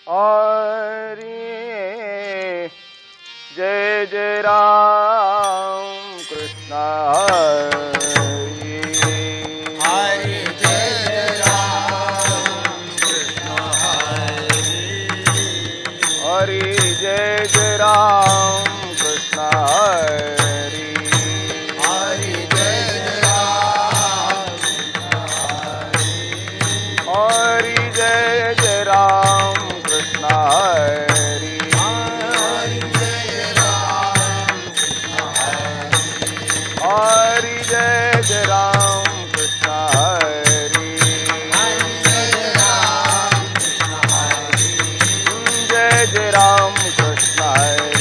हरी जय जय राम कृष्ण हरी हरी जय जय राम कृष्ण हरी हरी जय जय राम कृष्ण हरी हरी जय जय राम हरी जय जय राम कृष्ण हरी हरी जय जय राम हरि जय जय राम कृष्ण हरि जय जय राम कृष्ण हरि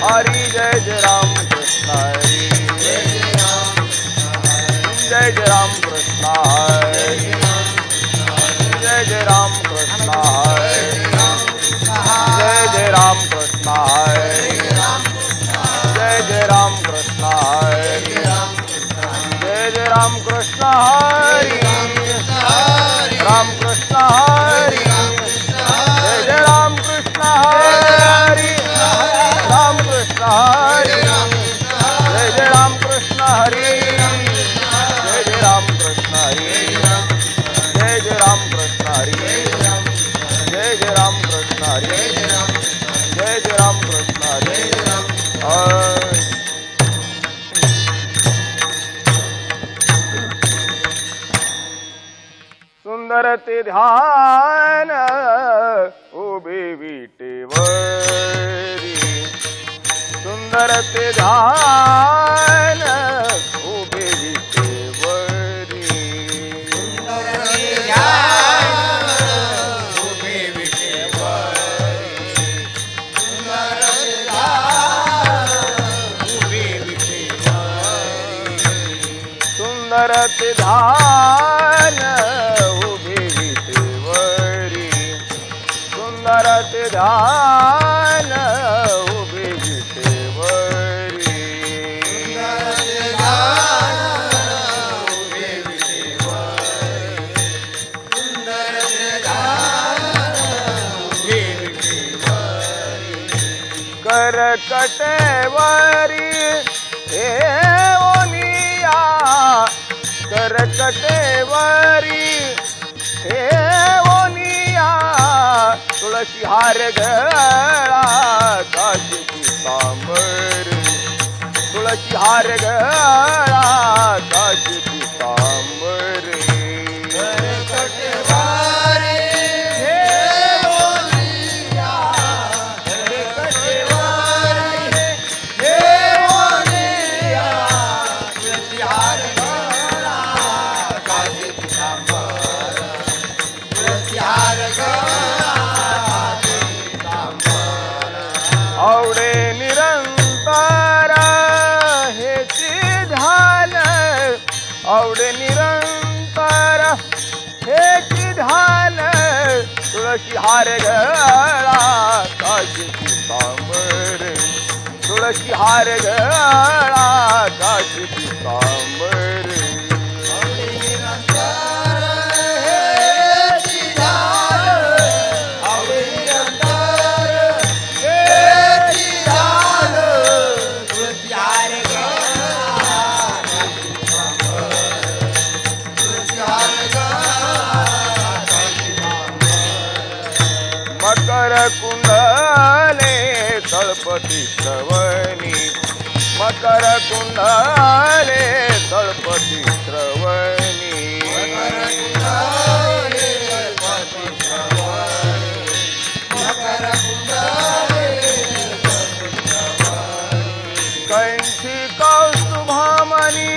हरि जय जय राम कृष्ण हरि जय जय राम कृष्ण हरि जय जय राम कृष्ण हरि जय जय राम कृष्ण हरि जय जय राम कृष्ण हरि जय जय राम कृष्ण हरि राम कृष्ण हरि जय जय राम कृष्ण हरि राम कृष्ण हरि जय जय राम कृष्ण हरि जय जय राम कृष्ण हरि जय जय राम कृष्ण हरि जय जय राम कृष्ण हरि जय जय राम कृष्ण हरि सुंदर ते ध्यान उभे विटेवरी सुंदर ते ध्यान उभे विटेवरी सुंदर ते ध्यान उभे विटेवरी सुंदर ते ध्यान उभे विटेवरी करकटेवरी हे ओनिया करकटेवरी हे ओनिया तुळशी हार गळा काशी पितांबर तुळशी हार गळा काशी पितांबर आवडे निरंतर हेची ध्यान आवडे निरंतर हेची ध्यान तुळशी हार गळा काशी पितांबर तुळशी हार गळा काशी पितांबर मकर कुंडले तळपती श्रवणी मकर कुंडले तळपती श्रवणी कंठी कौस्तुभामणी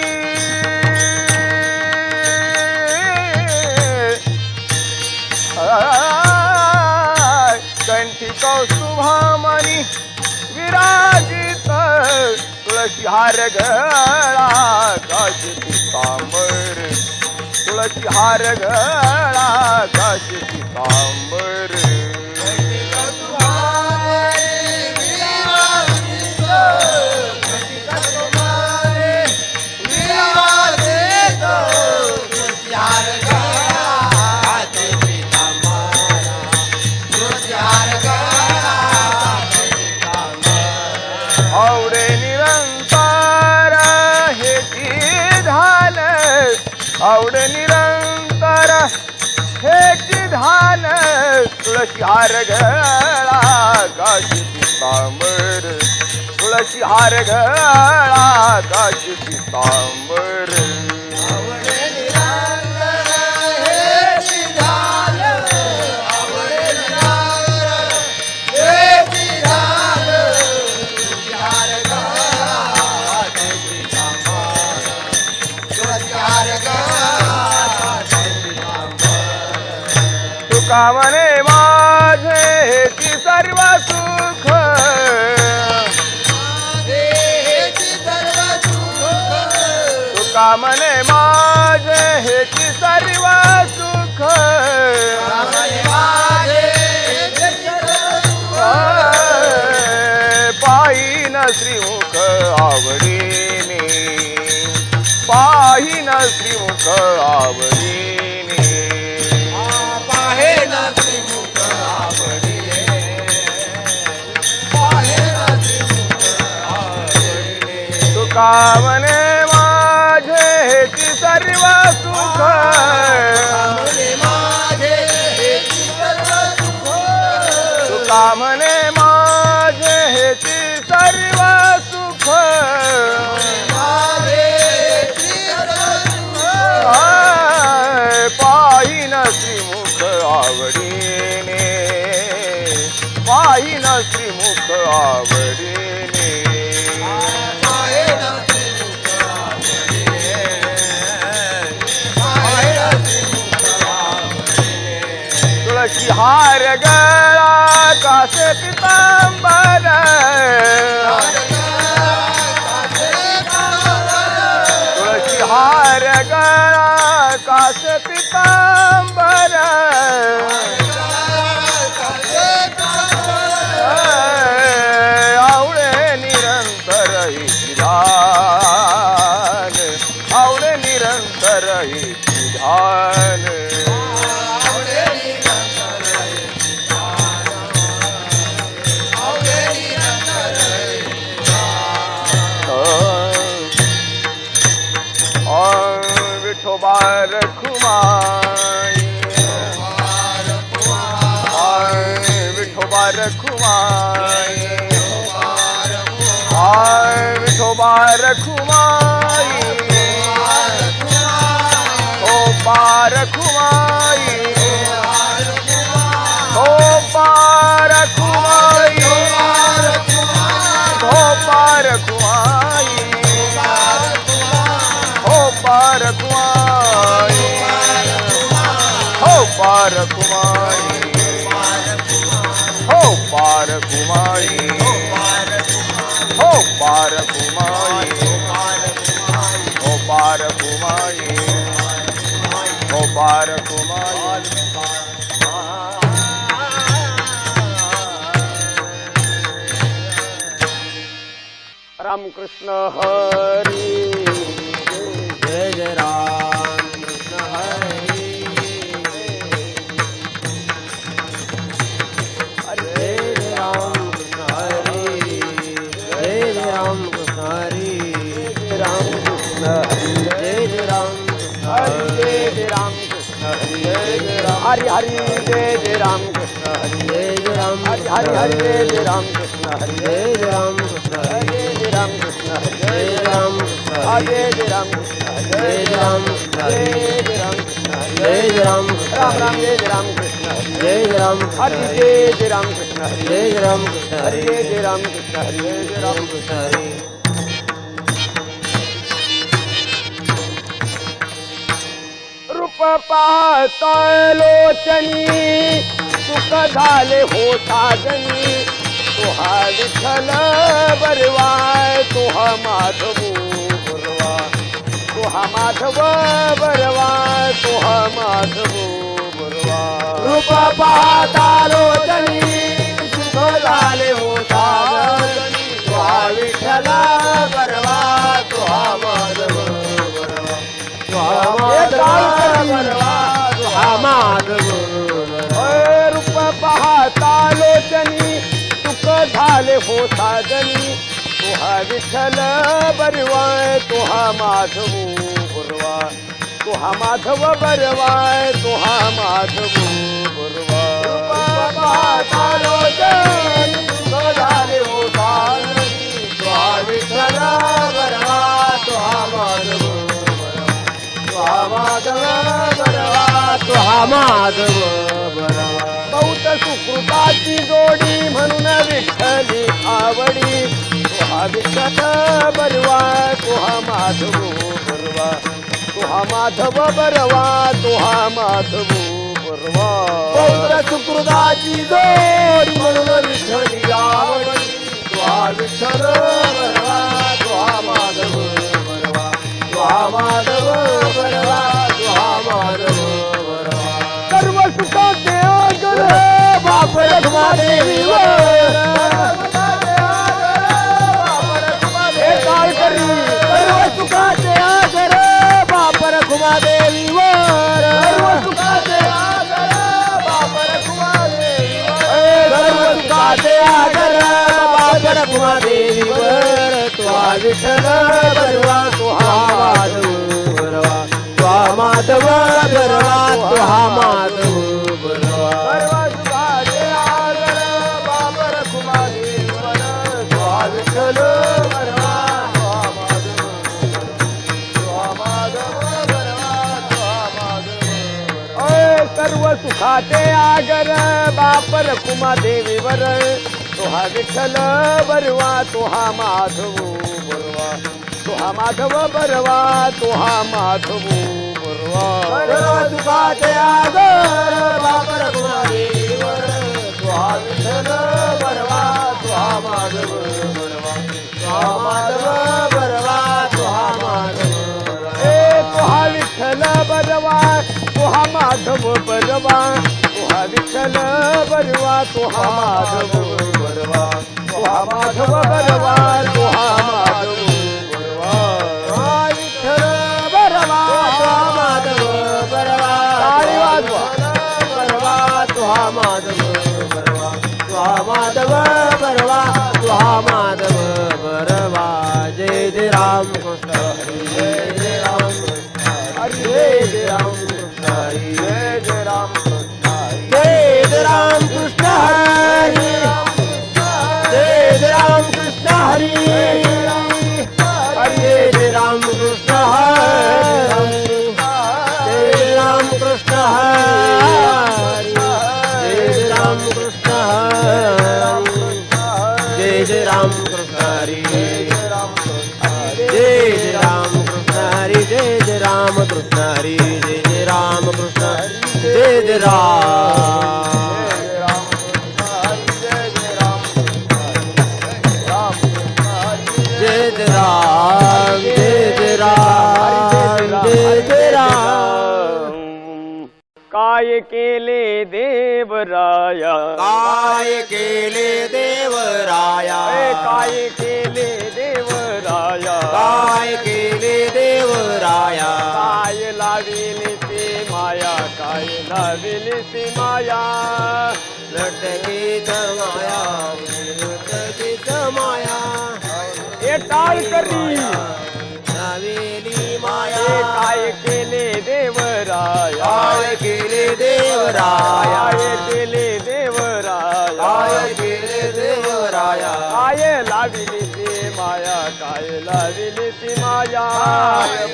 कंठी कौस्तुभामणी विराजित तुळशी हार गळा काशी पितांबर तुळशी हार गळा काशी पितांबर विराजित आवडे निरंतर हेची ध्यान तुळशी हार गळा काशी पितांबर तुळशी हार गळा काशी पितांबर आवडे निरंतर हेची ध्यान आवडे निरंतर हेची ध्यान तुळशी हार गळा काशी पितांबर तुळशी हार गळा काशी पितांबर तुका म्हणे माझे हेची सर्व सुख तुका म्हणे माझे हेची सर्व सुख पाहिन श्रीमुख आवडीने पाहिन श्रीमुख आवडीने पाहेन श्रीमुख आवडीने पाहेन श्रीमुख आवडीने तुका म्हणे माझे हेची सर्व सुख म्हणे माझे हेची सर्व सुख तुका म्हणे माझे हेची सर्व सुख माझे हेची सर्व सुख पाहिन श्रीमुख आवडीने पाहिन श्रीमुख आवडीने पाहेन श्रीमुख आवडीने पाहेन श्रीमुख आवडीने तुळशी हार गळा कासे पितांबर तुळशी हार गळा कासे पितांबर आवडे निरंतर ही ध्यान आवडे निरंतर ही ध्यान विठोबार खुमाई विठोबार खुमाई विठोबार खुमाई हो पार खुमाई हो पार खुमाई हो पार खुमाई हो पार कुमारी हो पार कुमारी हो पार कुमारी हो पार कुमारी हो पार कुमारी हो पार कुमारी रामकृष्ण हरी जय जय राम कृष्ण हरी जय जय राम कृष्ण हरी जय जय राम कृष्ण हरी जय राम कृष्ण जय जय राम कृष्ण हरी जय राम कृष्ण हरी जय जय राम हरि हरि जय जय राम कृष्ण हरि जय जय राम हरि हरि हरि जय जय राम कृष्ण हरि जय जय राम कृष्ण हरि जय जय राम कृष्ण हरि जय जय राम कृष्ण हरि जय जय राम कृष्ण हरि जय जय राम कृष्ण हरि जय जय राम कृष्ण हरि जय जय राम राम राम जय जय राम कृष्ण हरि जय जय राम हरि जय जय राम कृष्ण हरि जय जय राम कृष्ण हरि जय जय राम कृष्ण हरि जय जय राम कृष्ण हरि रूप पाहता लोचनी सुख झाले होता जनी तुहा विठ्ठल बरवाय तुहा माधव बरवा तुहा माधव बरवा तुहा माधव बरवा रूप पाहता लोचनी सुख झाले होता जनी तुहा विठ्ठल बरवा तुहा माधव बरवा तुहा माधव रूप पाहता लोचनी सुख झाले होता जनी तुहा विठ्ठल बरवा तुहा माधव बरवा तो हा माधव बरवा तो हा माधव बरवा विठ्ठल बरवा तो हा माधव तो हा माधव बरवा बहुत सुकृताची जोडी म्हणून विठ्ठली आवडी तो हा विठ्ठल बरवा तो हा माधव बरवा तो हा माधव बरवा तो हा माधव बरवा पौत्र सुकृताची जोडी म्हणून विठ्ठली आवडी तो हा विठ्ठल बरवा तो हा माधव बरवा तो हा माधव बरवा तो हा माधव बरवा सर्व सुखाचे आगर बाप रखुमादेवीवर काय करी सर्व सुखाचे आगर बाप रखुमादेवीवर सर्व सुखाचे आगर बाप रखुमादेवीवर सर्व सुखाचे आगर बाप रखुमादेवीवर तो हा विठ्ठल बरवा तो हा माधव बरवा तो हा माधव बरवा तो हा माधव बरवा सर्व सुखाचे आगर बाप रखुमादेवीवर तो हा विठ्ठल बरवा तो हा माधव तो हा माधव बरवा तो हा माधव ओय सर्व सुखाचे आगर बाप रखुमादेवीवर तो हा विठ्ठल बरवा तो हा माधव बरवा तो हा माधव बरवा तो हा माधव बरवा सर्व सुखाचे आगर बाप रखुमादेवीवर तो हा विठ्ठल बरवा तो हा माधव बरवा तो हा माधव बरवा तो हा माधव बरवा ए तो हा विठ्ठल बरवा तो हा माधव बरवा तो हा विठ्ठल बरवा तो हा माधव बरवा तो हा माधव बरवा तो हा माधव बरवा हा विठ्ठल बरवा तो हा माधव बरवा टाळी वाजवा. बरवा तो हा माधव बरवा तो हा माधव बरवा तो हा माधव बरवा जय जय राम कृष्ण हरी जय जय राम कृष्ण हरी जय जय राम कृष्ण हरी जय जय राम कृष्ण हरी. जय जय राम कृष्ण हरी जय जय राम कृष्ण हरी जय जय राम कृष्ण हरी जय जय राम कृष्ण हरी जय जय राम कृष्ण हरी जय जय राम कृष्ण हरी जय जय राम कृष्ण हरी जय जय राम कृष्ण हरी जय जय राम कृष्ण हरी जय जय राम जय जय राम जय जय राम जय जय राम काय केले देवराया काय केले देवराया काय केले देवराया काय केले देवराया काय लाविली ती माया काय लाविली ती माया लटकीत माया लटकीत माया हे टाळ करी नवेली हे माया काय केले देवराया काय केले देवराया काय केले देवराया काय केले देवराया काय लाविली ती माया काय लाविली ती माया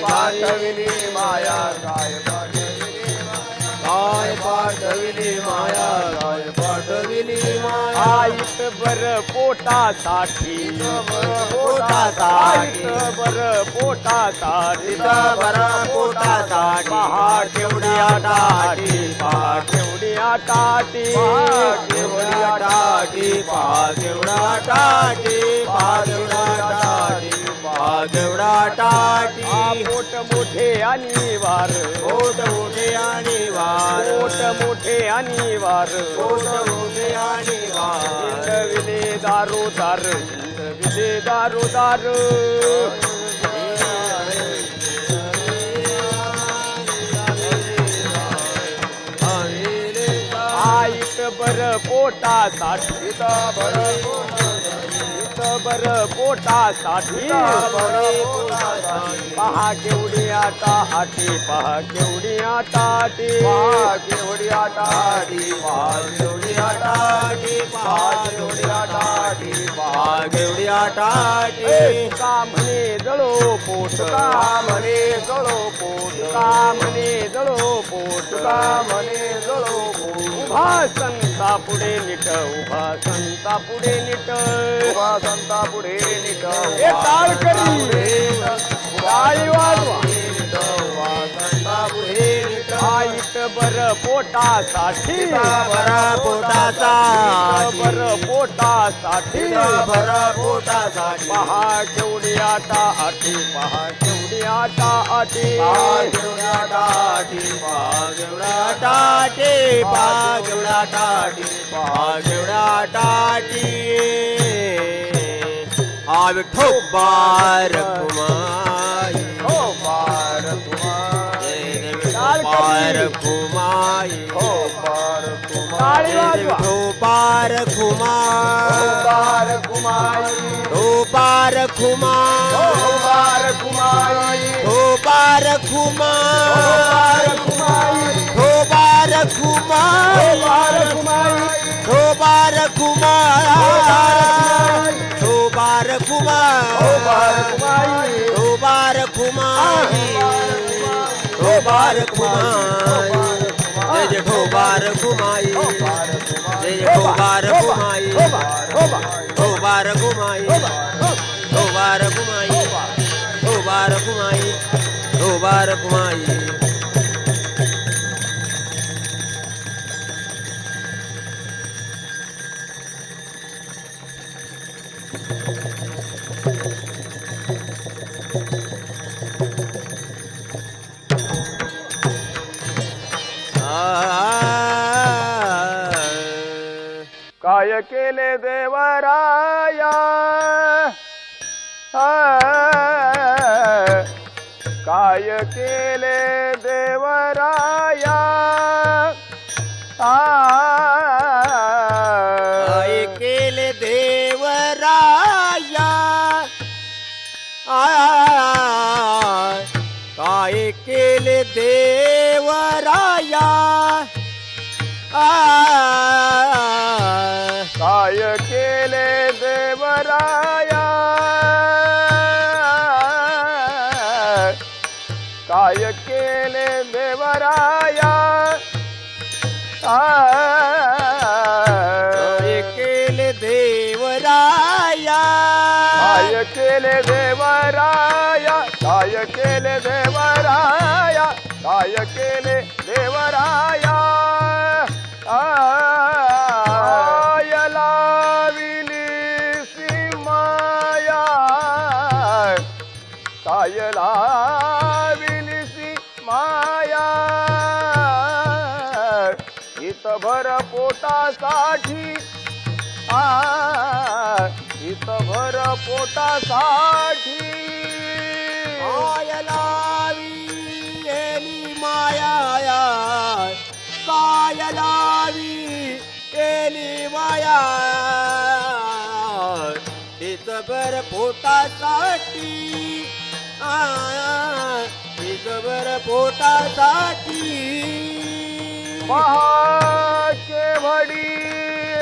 पाठविली माया काय काय पाठविली माया काय पाठविली माया आईत बर पोटासाठी पोटासाठी बर पोटासाठी बरा पोटासाठी पहा केवढ्या टाटी पहा केवढ्या टाटी केवढा टाटी पहा केवढा टाटी पहा केवढा टाटी पहा केवढा टाटी पोट मोठे आणि वार पोट मोठे आणि वार पोट मोठे आणि वार पोट मोठे आणि वार विले दारू दार विले दारू दार आईत बर पोटासाठी बर बर पोटासाठी पहा केवढी आटा आटी पहा केवढी आटा आटी पहा केवढी आटा आटी पहा केवढी आटा आटी पहा केवढी आटा आटी पहा केवढी आटा आटी का म्हणे जळो पोट का म्हणे जळो पोट का म्हणे जळो पोट का म्हणे जळो पोट उभा संता पुढे नीट उभा संता पुढे नीट उभा संता पुढे नीट हे टाळ करी टाळी वाजवा संता पुढे नीट आईत बर पोटासाठी बरा पोटाचा बर पोटासाठी बरा पोटासाठी पहा केवढी आटा आटी पहा केवढी आटा आटी केवढी आटा आटी पहा केवढा आटा आटी पहा केवढा आटा आटी पहा केवढा आटा आटी हा विठोबार कुमाई हो बार बार कुमाई हो बार टाळी वाजवा विठोबार कुमाई बार कुमाई विठोबार कुमाई हो बार कुमाई विठोबार कुमाई कुमाई विठोबार कुमाई बार कुमाई विठोबार कुमाई विठोबार कुमाई बार कुमाई विठोबार कुमाई विठोबार कुमाई जय जय ठोबार कुमाई जय जय ठोबार कुमाई ठोबार कुमाई ठोबार कुमाई ठोबार कुमाई ठोबार कुमाई काय केले देवराया काय केले देवराया काय केले देवराया काय केले देवराया काय केले देवराया काय केले देवराया काय केले देवराया काय केले देवराया काय केले देवराया काय केले देवराया लाविली सीमाया काय लाविली सीमाया हितभर पोटासाठी हितभर पोटासाठी काय लावी एली माया काय लावी एली माया हितभर पोटासाठी हितभर पोटासाठी पहा केवढी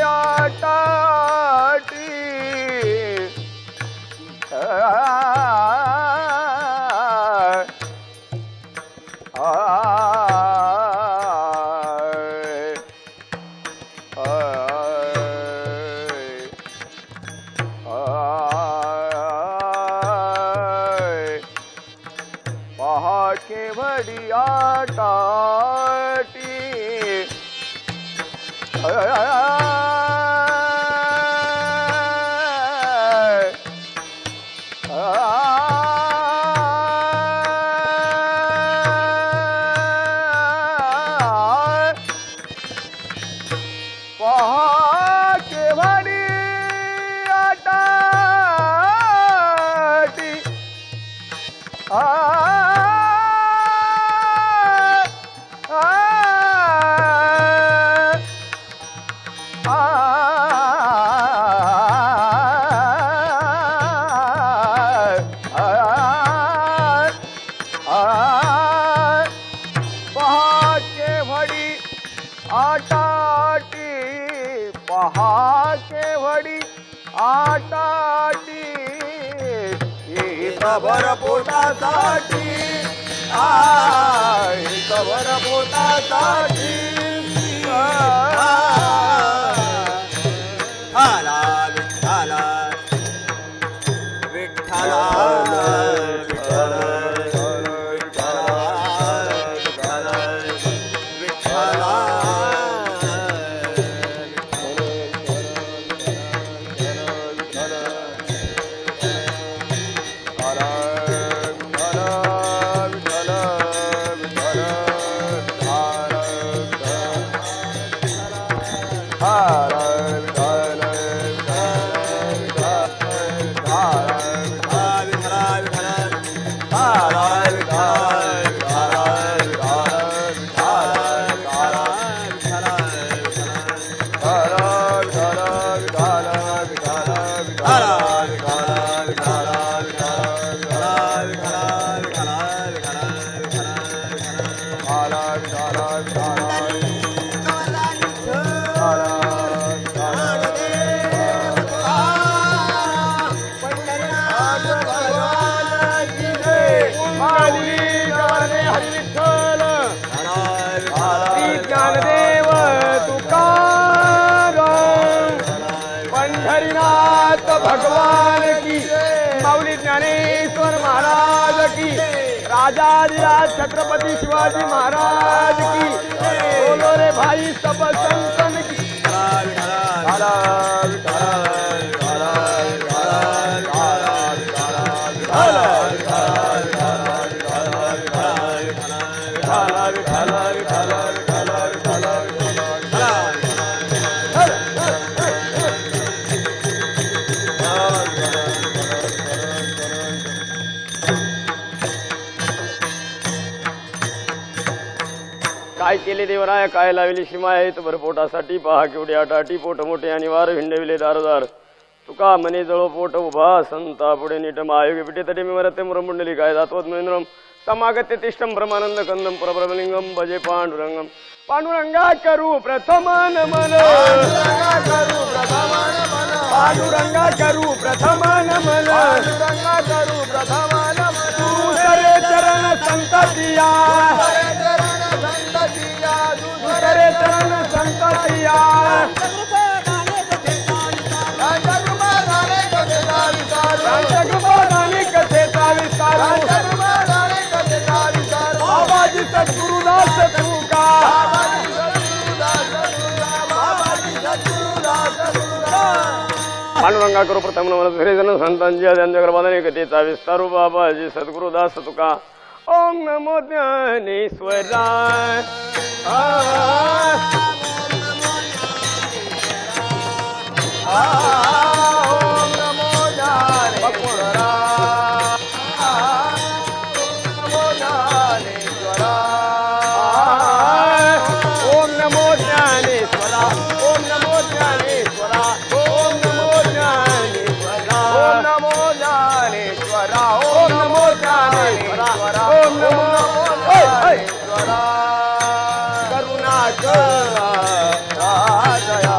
आटाटी पहा केवढी आटाटी पहा केवढी आटाटी आटाटी पहा केवडी आटाटी इतभर पोटासाठी इतभर पोटासाठी भगवान की माऊली ज्ञानेश्वर महाराज की राजाधिराज छत्रपति शिवाजी महाराज की बोलो रे भाई सब संतन की काय केले देवराया काय लावली सीमा आहे तर पोटासाठी पहा केवढी आटाटी पोट मोठे आणि वार हिंडविले दारदार तुका मने जळो पोट उभा संता पुढे नीट महायोगी पिठे तटे मी मरते मुरमुंडली काय जातवत महेंद्रम समागत्य तिष्ठम ब्रह्मानंद कंदम परब्रह्मलिंगम भजे पांडुरंगम पांडुरंगा करू प्रथम नमन पांडुरंगा करू प्रथम नमन दुसरे चरण संततिया दुसरे चरण संततिया बाबाजी सद्गुरुदास तुका पांडुरंगा करू प्रथम नमन दुसरे जण संतांची त्यांच्या कथेचा विस्तारू बाबाजी सद्गुरुदास तुका ओम नमो ज्ञानेश्वराय ओम नमो ज्ञानेश्वराय ओम नमो ज्ञानेश्वरा ओम नमो ज्ञानेश्वरा ओम नमो ज्ञानेश्वरा ओम नमो ज्ञानेश्वरा ओम नमो ज्ञानेश्वरा ओम नमो ज्ञानेश्वरा करुणाकर दया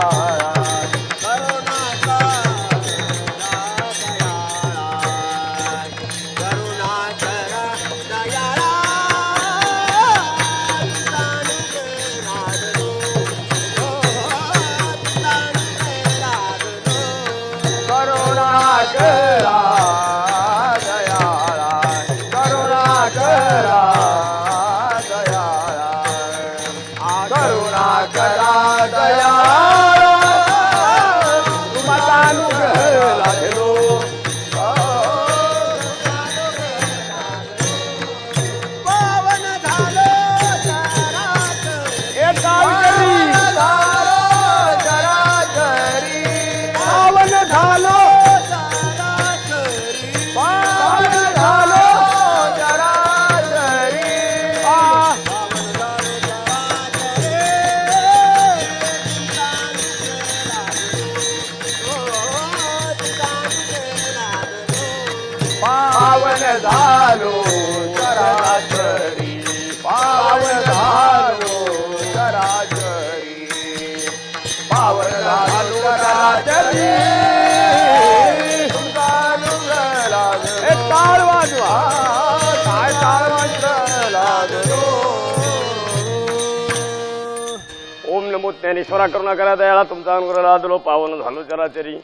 नमो ज्ञानेश्वरा करुणा करा दयाळा तुमचा अनुग्रह लादलो पावन झालो चराचरी.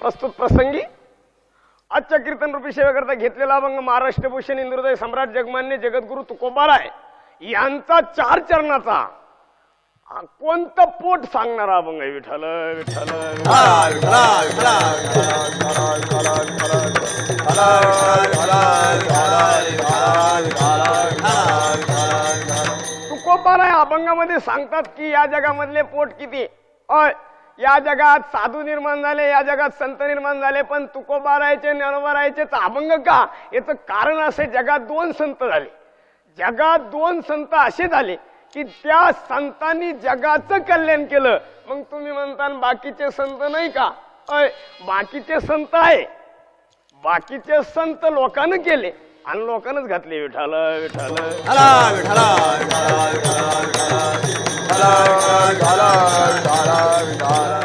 प्रस्तुत प्रसंगी आजच्या कीर्तन रूपी सेवेकरता घेतलेला अभंग महाराष्ट्रभूषण इंद्रदय सम्राट जगमान्य जगद्गुरु तुकोबाराय यांचा 4 चरणाचा कोणतं पोट सांगणारा अभंग आहे. विठ्ठल विठ्ठल तुकोबाराय अभंगामध्ये सांगतात की या जगामधले पोट किती. या जगात साधू निर्माण झाले, या जगात संत निर्माण झाले, पण तुकोबारायचे ज्ञानोबारायचेच अभंग का. याचं कारण असे, जगात 2 संत झाले. जगात 2 संत असे झाले की त्या संतांनी जगाचं कल्याण केलं. मग तुम्ही म्हणता बाकीचे संत नाही का. बाकीचे संत आहे, बाकीचे संत लोकांना केले आणि लोकांनाच घातले. विठ्ठल विठ्ठल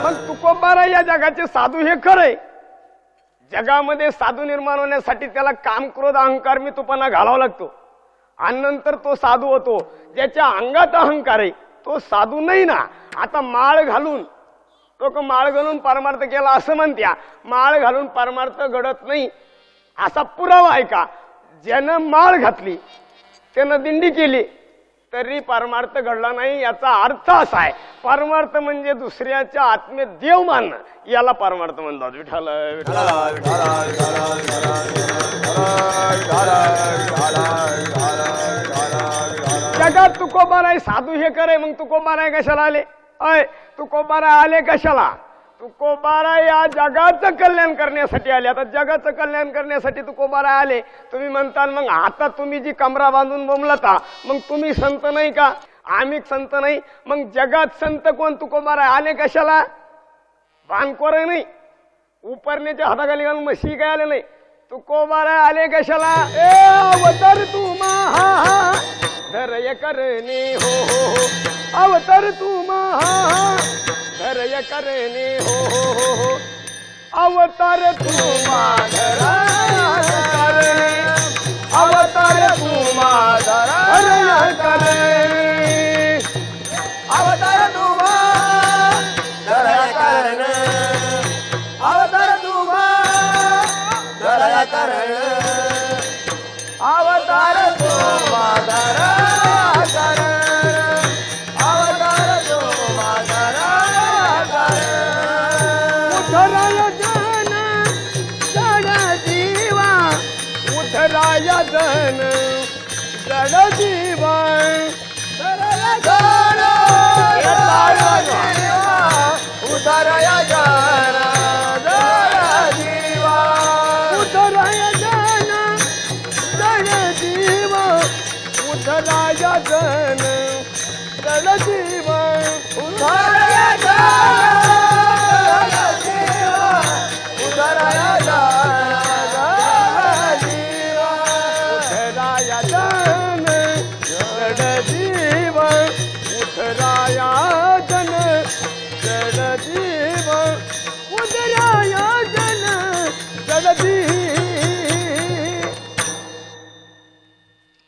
मग तुकोबाराय या जगाचे साधू हे खरंय. जगामध्ये साधू निर्माण होण्यासाठी त्याला काम क्रोध अहंकार मी तुपाना घालावा लागतो आणि नंतर तो साधू होतो. ज्याच्या अंगात अहंकार आहे तो साधू नाही ना. आता माळ घालून लोक माळ घालून परमार्थ केला असं म्हणत्या. माळ घालून परमार्थ घडत नाही असा पुरावा आहे का. ज्यानं माळ घातली त्यानं दिंडी केली तरी परमार्थ घडला नाही. याचा अर्थ असा आहे, परमार्थ म्हणजे दुसऱ्याच्या आत्मेत देव मानणं, याला परमार्थ म्हणतात. विठ्ठल जगात तुकोबाराय साधू हे करे. मग तुकोबाराय कशाला आले. तुकोबाराय आले कशाला. तुकोबाराय या जगाचं कल्याण करण्यासाठी आले. आता जगाचं कल्याण करण्यासाठी तुकोबाराय आले. तुम्ही म्हणता मग आता तुम्ही जी कमरा बांधून बोंबलता मग तुम्ही संत नाही का. आम्ही संत नाही. मग जगात संत कोण. तुकोबाराय आले कशाला. भानकोर नाही, उपरण्याच्या हाताखाली घालून म्हशी काय आले नाही. तुकोबाराय आले कशाला. अवतार तू महा धरय करणे हो हो हो. अवतार तू महा धरय करणे हो हो हो हो. अवतार तू माधरा करणे. अवतार तू माधरा करणे. अवतार तू धरय करणे. अवतार तू धरय करणे. अवतार तू माधरा करणे. अवतार तू माधरा उधराय जन जड जीवा. उधराय जन जड जीवा. उधराय जन उधराय जन जड जीवा. उधराय जन जड जीवा. उधराय जन जड जीवा. उधराय जन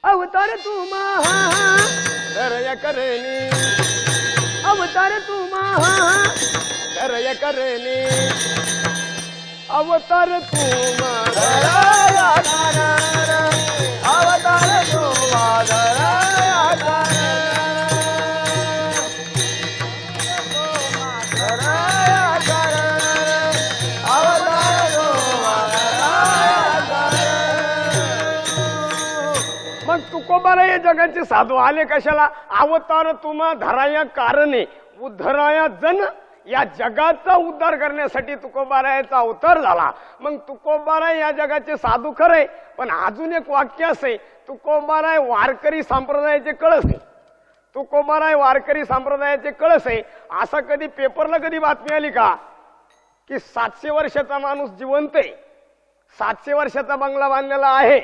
अवतार तू महा धरय करणे. अवतार तू महा धरय करणे. अवतार तू माधरा करणे. अवतार तू माधरा करणे. तुकोबाराय या जगाचे साधू आले कशाला. अवतार तुम्हा धराया कारणे. उद्धराया जन या जगाचा उद्धार करण्यासाठी तुकोबारायाचा अवतार झाला. मग तुकोबाराय या जगाचे साधू खरे. पण अजून एक वाक्य असे, तुकोबाराय वारकरी संप्रदायाचे कळस आहे. तुकोबाराय वारकरी संप्रदायाचे कळस आहे. असा कधी पेपरला कधी बातमी आली का की 700 वर्षाचा माणूस जिवंत आहे, 700 वर्षाचा बंगला बांधलेला आहे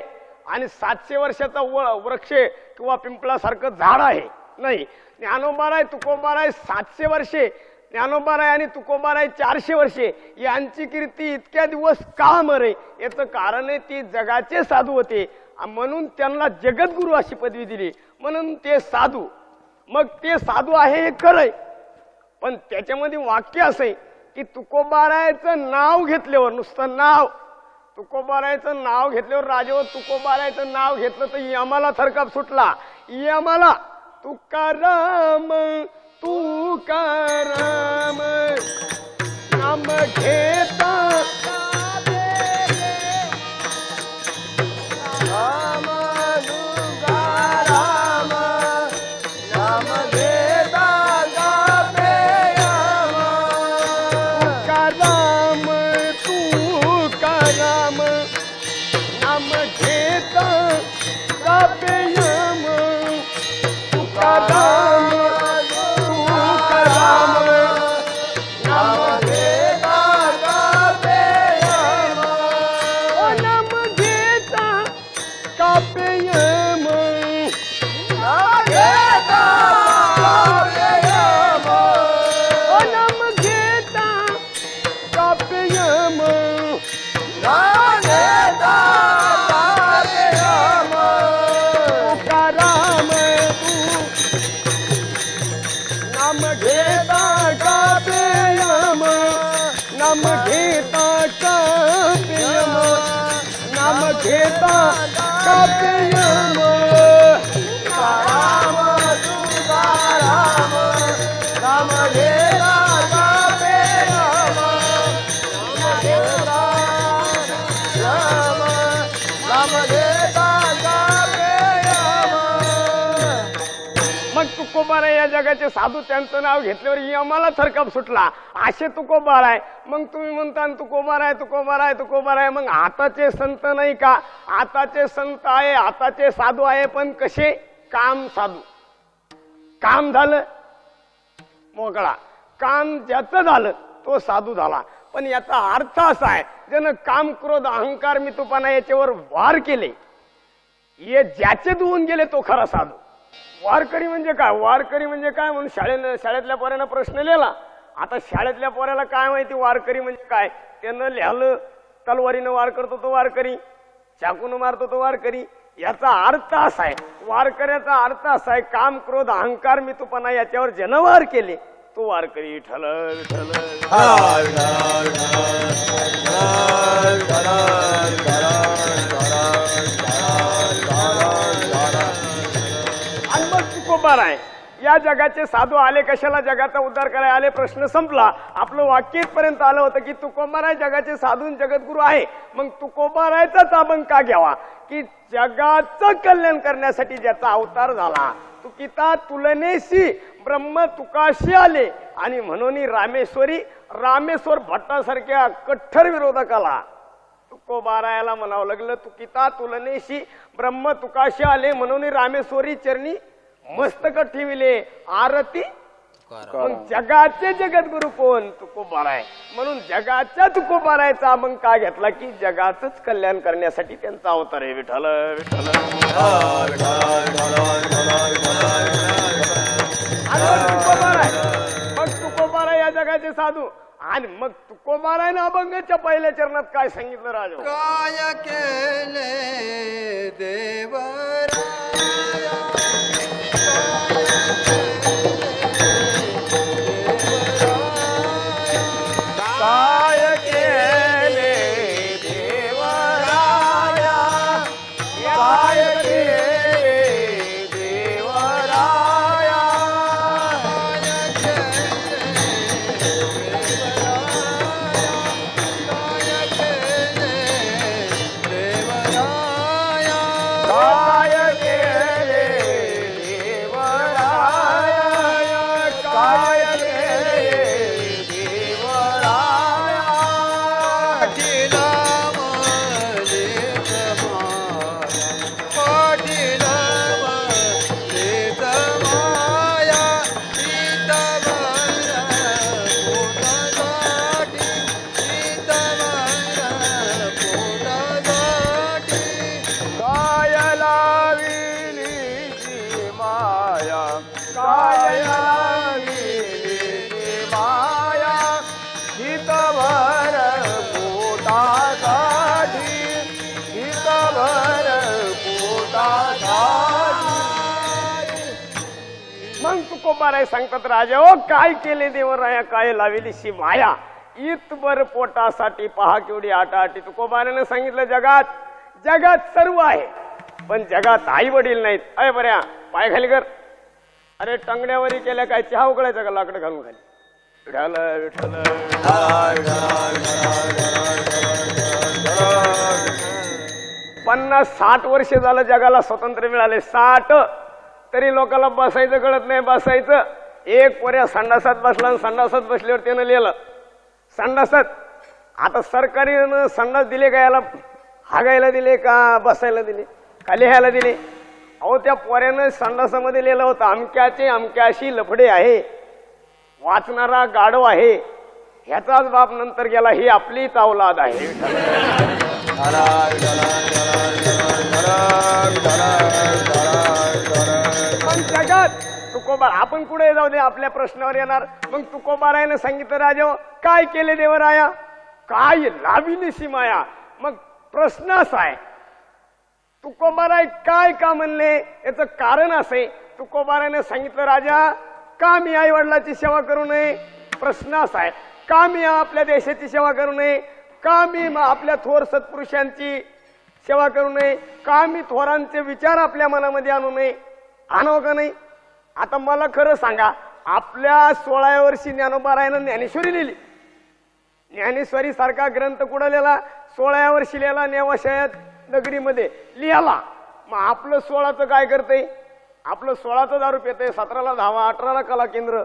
आणि 700 वर्षाचा वृक्ष किंवा पिंपळासारखं झाड आहे. नाही, ज्ञानोबाराय तुकोबाराय 700 वर्षे, ज्ञानोबाराय आणि तुकोबाराय 400 वर्षे. यांची कीर्ती इतक्या दिवस का मरे. याचं कारण आहे ती जगाचे साधू होते म्हणून त्यांना जगद्गुरु अशी पदवी दिली. म्हणून ते साधू. मग ते साधू आहे हे खरंय, पण त्याच्यामध्ये वाक्य असं आहे की तुकोबारायचं नाव घेतल्यावर, नुसतं नाव, तुकोबारायचं नाव घेतल्यावर, राजेवर तुकोबारायचं नाव घेतलं तर यमाला थरकाप सुटला. यमाला तुकाराम तुकाराम नाम घेता राम तुकाराम नाम घेता गावे यम. तुकाराम तुकाराम नाम घेता गावे यम. तुकाराम तुकाराम नाम घेता गावे यम. ओ नाम घेता गावे यम. नाम घेता गावे यम. ओ नाम घेता गावे यम. नाम घेता गावे यम. तुकाराम नाम घेता गावे यम. नाम घेता गावे यम. नाम घेता गावे यम. तुकाराम तुकाराम नाम घेता गावे यम. नाम घेता यम. नाम घेता गावे यम. मग तुकोबारा या जगाचे साधू त्यांचं नाव घेतल्यावर यमाला थरकाप सुटला. असे तुकोबार आहे. मग तुम्ही म्हणता तुकोबार आहे, तुकोबार आहे, तुकोबार आहे. मग आताचे संत नाही का? आताचे संत आहे, आताचे साधू आहे, पण कसे? काम साधू. काम झालं मोकळा, काम ज्याचं झालं तो साधू झाला. पण याचा अर्थ असा आहे, ज्यानं काम, क्रोध, अहंकार, मितूपणा याच्यावर वार केले, हे ज्याचे धुवून गेले तो खरा साधू. वारकरी म्हणजे काय? वारकरी म्हणजे काय म्हणून शाळेतल्या पोरानं प्रश्न लिहिला. आता शाळेतल्या पोराला काय माहिती वारकरी म्हणजे काय? त्यानं लिहिलं तलवारीनं वार करतो तो वारकरी, चाकून मारतो तो वारकरी. याचा अर्थ असा आहे, वारकऱ्याचा अर्थ असा आहे, काम, क्रोध, अहंकार, मितूपणा याच्यावर ज्यानं वार केले तो वारकरी. विठ्ठल विठ्ठल. आणि मग तुकोबार आहे. या जगाचे साधू आले कशाला? जगाचा उद्धार करायला आले. प्रश्न संपला. आपलं वाक्य इथपर्यंत आलं होतं की तुकोबार आहे जगाचे साधू जगद्गुरु आहे. मग तुकोबारायचाच आपण का घ्यावा? की जगाचं कल्याण करण्यासाठी ज्याचा अवतार झाला. तुकिता तुलनेशी ब्रह्म तुकाशी आले आणि म्हणून रामेश्वर भट्टासारख्या कठ्ठर विरोधकाला तुकोबारायला म्हणावं लागलं. तुकिता तुलनेशी ब्रह्म तुकाशी आले म्हणून रामेश्वरी चरणी मस्तक ठेविले आरती. मग जगाचे जगद्गुरु कोण? तुकोबाराय. म्हणून जगाच्या तुकोबारायचा मग काय घेतला? की जगाचंच कल्याण करण्यासाठी त्यांचा अवतार आहे. विठ्ठल विठ्ठल. मग तुकोबाराय या जगाचे साधू. आणि मग तुकोबारायनं अभंगाच्या पहिल्या चरणात काय सांगितलं राजा? काय केले देवराया काय केले देवराया, काय केले देवराया. काय तुकोबाराय सांगतात राजा हो काय केले देवराया काय लाविली शी माया इतबर पोटासाठी पहा केवढी आटाआटी. तुकोबाराने सांगितलं जगात सर्व आहे पण जगात आई वडील नाहीत. अय बऱ्या पाय खाली कर. अरे टंगड्यावरी केल्या काय चहा उकळायचा का लाकडं घालून खाली. विठाल विठाल 50-60 वर्ष झालं जगाला स्वातंत्र्य मिळाले. 60 तरी लोकांना बसायचं कळत नाही. बसायचं एक पर्या संडासात बसला आणि संडासात बसल्यावर त्यानं लिहिलं संडासात. आता सरकारनं संडास दिले का याला हागायला दिले का बसायला दिले का लिहायला दिले. अहो त्या पोऱ्यानं संडासामध्ये लिहिलं होतं अमक्याचे अमक्याशी लफडे आहे. वाचणारा गाढव आहे ह्याचाच बाप नंतर गेला. ही आपलीच औलाद आहे. पण जगात तुकोबा आपण पुढे जाऊ दे आपल्या प्रश्नावर येणार. मग तुकोबारायनं सांगितलं राजा काय केले देवराया काय लाविली सीमाया. मग प्रश्न असा आहे तुकोबाराय काय का म्हणले याचं कारण असे. तुकोबारायने सांगितलं राजा का मी आई वडिलाची सेवा करू नये. प्रश्न असा आहे का मी आपल्या देशाची सेवा करू नये. का मी आपल्या थोर सत्पुरुषांची सेवा करू नये. का मी थोरांचे विचार आपल्या मनामध्ये आणू नये. आणावं का नाही. आता मला खरं सांगा आपल्या 16व्या वर्षी ज्ञानोबारायनं ज्ञानेश्वरी लिहिली. ज्ञानेश्वरी सारखा ग्रंथ कुठं लिहिला 16व्या वर्षी लिहिला नेवाशाळेत नगरीमध्ये लिहिला. मग आपलं 16चं काय करतंय. आपलं 16चं दारू पेतंय. 17ला धावा 18ला कला केंद्र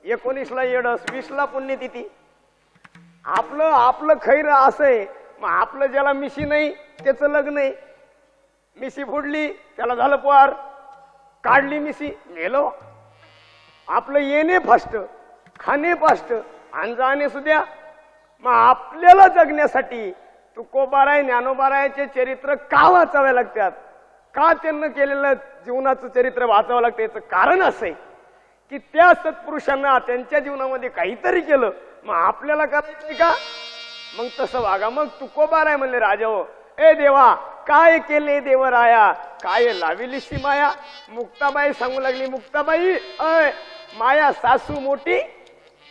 19ला येडस 20ला पुण्यतिथी. आपलं खैर असंय. मग आपलं ज्याला मिशी नाही त्याचं लग्न आहे. मिशी फुडली त्याला झालं पार काढली मिशी मेलो. आपलं येणे फास्ट खाणे फास्ट आणि जाणे सुद्धा. मग आपल्याला जगण्यासाठी तुकोबाराय ज्ञानोबारायचे चरित्र का वाचावे लागतात. का त्यांना केलेलं जीवनाचं चरित्र वाचावं लागतं याचं कारण असं आहे की त्या सत्पुरुषांना त्यांच्या जीवनामध्ये काहीतरी केलं. मग आपल्याला करायचं का. मग तसं वागा. मग तुकोबाराय म्हणले राजा हो ए देवा काय केले देवराया काय लाविली शी माया. मुक्ताबाई सांगू लागली मुक्ताबाई अय माया सासू मोठी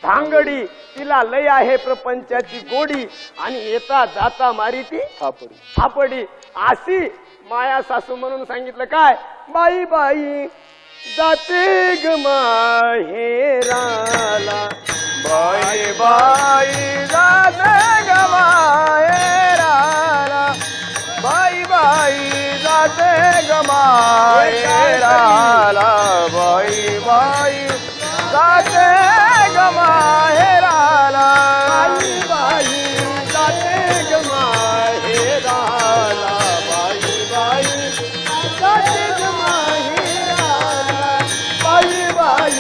धांगडी तिला लय आहे प्रपंचाची गोडी आणि येता जाता मारी ती थापडी. अशी माया सासू म्हणून सांगितलं काय बाई बाई जाते ग माहेराला. बाई बाई जाते ग माहेराला. बाई बाई जाते ग माहेराला. बाई बाई जाते ग माहेराला. बाई बाई जाते ग माहेराला. बाई बाई जाते ग माहेराला. बाई बाई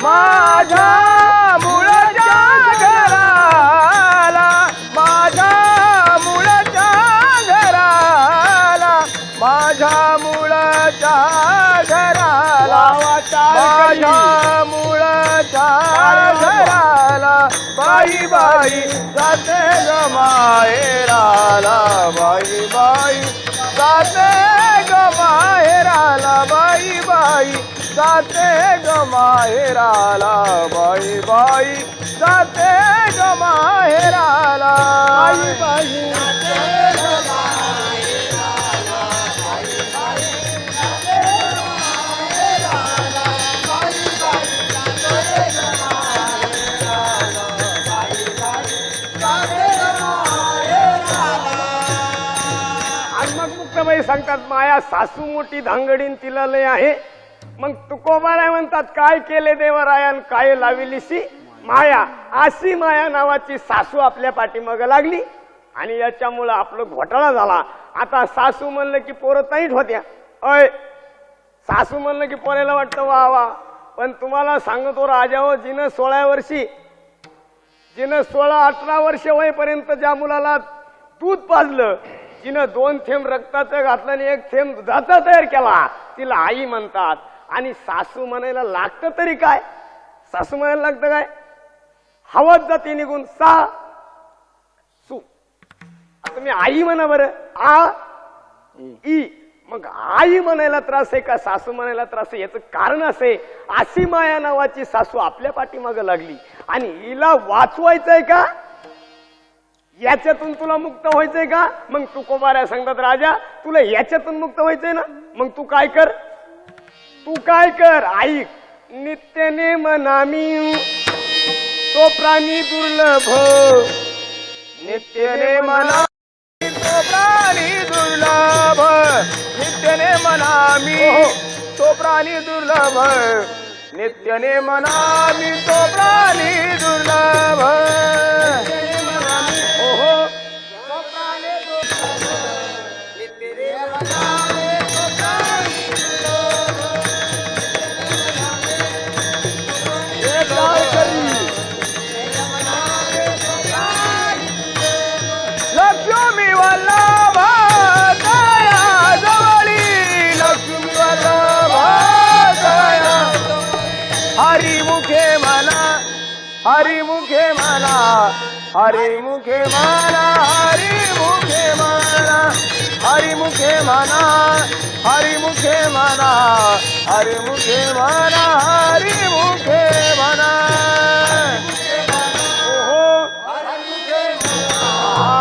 माझ्या मुळच्या घराला. माझ्या मुळच्या घराला. माझ्या मुळच्या घराला. माझ्या मुळच्या घराला. बाई बाई जाते ग माहेराला. बाई बाई जाते ग माहेराला. बाई बाई जाते ग माहेराला. बाई बाई जाते ग माहेराला. बाई बाई जाते ग मुक्ताबाई सांगतात माया सासू मोठी धांगडीन तिला लय आहे. मग तुकोबाराय म्हणतात काय केले देवरायान काय लाविली शी माया. अशी माया नावाची सासू आपल्या पाठीमाग लागली आणि याच्यामुळं आपलं घोटाळा झाला. आता सासू म्हणलं की पोरं ताईट होत्या. अय सासू म्हणलं की पोराला वाटतं वा वा. पण तुम्हाला सांगतो राजा हो जिनं 16 वर्षी जिनं 16-18 वर्ष वयपर्यंत ज्या मुलाला दूध पाजलं जिनं 2 थेंब रक्ताचं घातलं आणि 1 थेंब दुधाचा तयार केला तिला आई म्हणतात. आणि सासू म्हणायला लागतं तरी काय. सासू म्हणायला लागतं काय हवत जाती निघून सा सू. तुम्ही आई म्हणा बरं. आ ई. मग आई म्हणायला त्रास आहे का सासू म्हणायला त्रास आहे? याचं कारण असे, अशी माया नावाची सासू आपल्या पाठीमागे लागली आणि हिला वाचवायचंय का, याच्यातून तुला मुक्त व्हायचंय का? मग तुकोबाऱ्या सांगतात राजा तुला याच्यातून मुक्त व्हायचंय ना, मग तू काय कर, तू काय कर ऐक. नित्यने मनामी तो प्राणी दुर्लभ, नित्यने मना तो प्राणी दुर्लभ, नित्यने मनामी तो प्राणी दुर्लभ, नित्यने मनामी तो प्राणी दुर्लभ. ओहो लक्ष्मी वल्लभ दया जवळी, लक्ष्मी वल्लभ दया. हरिमुखे म्हणा, हरिमुखे म्हणा, हरिमुखे म्हणा, हरिमुखे म्हणा, हरिमुखे म्हणा, हरिमुखे म्हणा, हरिमुखे म्हणा, हरिमुखे म्हणा. ओहो हा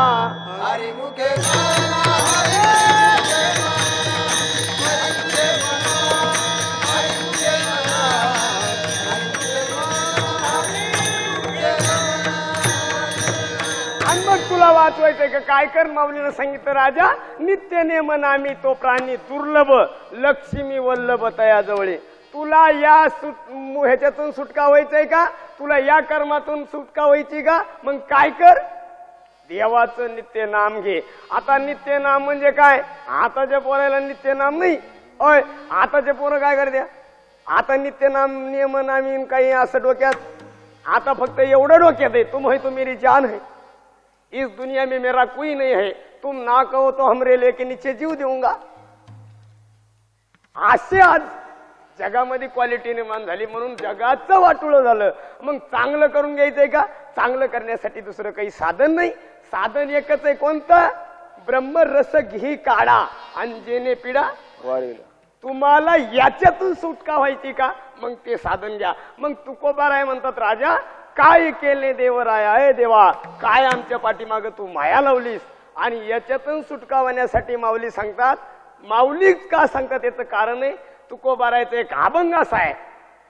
आणि मग तुला वाचवायचंय का? काय कर? माऊलीनं सांगितलं राजा नित्य नेमन आम्ही तो प्राणी दुर्लभ, लक्ष्मी वल्लभ तयाजवळे. तुला या ह्याच्यातून सुटका व्हायचंय का? तुला या कर्मातून सुटका व्हायची का? मग काय कर? देवाचं नित्य नाम घे. आता नित्य नाम म्हणजे काय? आताच्या पोराला नित्य नाम नाही. ओय आताचे पोरं काय करते? आता नित्य नाम नियम नामी काही असं डोक्यात, आता फक्त एवढं डोक्यात आहे, तुम है तो मेरी जान है, इस दुनिया में मेरा कोई नहीं है, तुम ना कहो तो हमरे लेके नीचे जीव देऊंगा. असे आज जगामध्ये क्वालिटी निर्माण झाली, म्हणून जगाचं वाटुळं झालं. मग चांगलं करून घ्यायचंय का? चांगलं करण्यासाठी दुसरं काही साधन नाही. साधन एकच आहे, कोणतं? ब्रह्मरस घी काढा अंजेने पिढा वाढीला. तुम्हाला याच्यातून सुटका व्हायची का? मग ते साधन घ्या. मग तुकोबाराय म्हणतात राजा काय केले देवराया, आहे देवा काय आमच्या पाठीमागं तू माया लावलीस. आणि याच्यातून सुटका होण्यासाठी माऊली सांगतात. माऊलीच का सांगतात याचं कारण आहे. तुकोबारायचं एक अभंग असा आहे,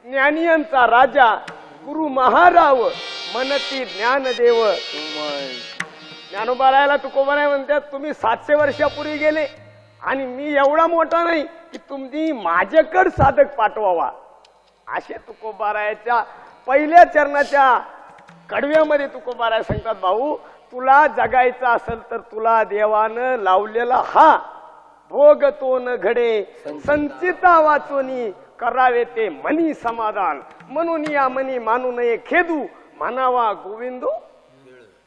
ज्ञानियांचा राजा गुरु महाराव मनती ज्ञानदेव. ज्ञानोबारायला तुकोबाराय म्हणतात तुम्ही 700 वर्षापूर्वी गेले आणि मी एवढा मोठा नाही की तुम्ही माझ्याकडे साधक पाठवावा. असे तुकोबारायच्या पहिल्या चरणाच्या कडव्यामध्ये तुकोबाराय सांगतात भाऊ तुला जगायचं असेल तर तुला देवानं लावलेला हा भोग तो न घडे, संचिता वाचोनी करावे ते मनी समाधान. म्हणून या मनी मानू नये खेदू, म्हणावा गोविंदो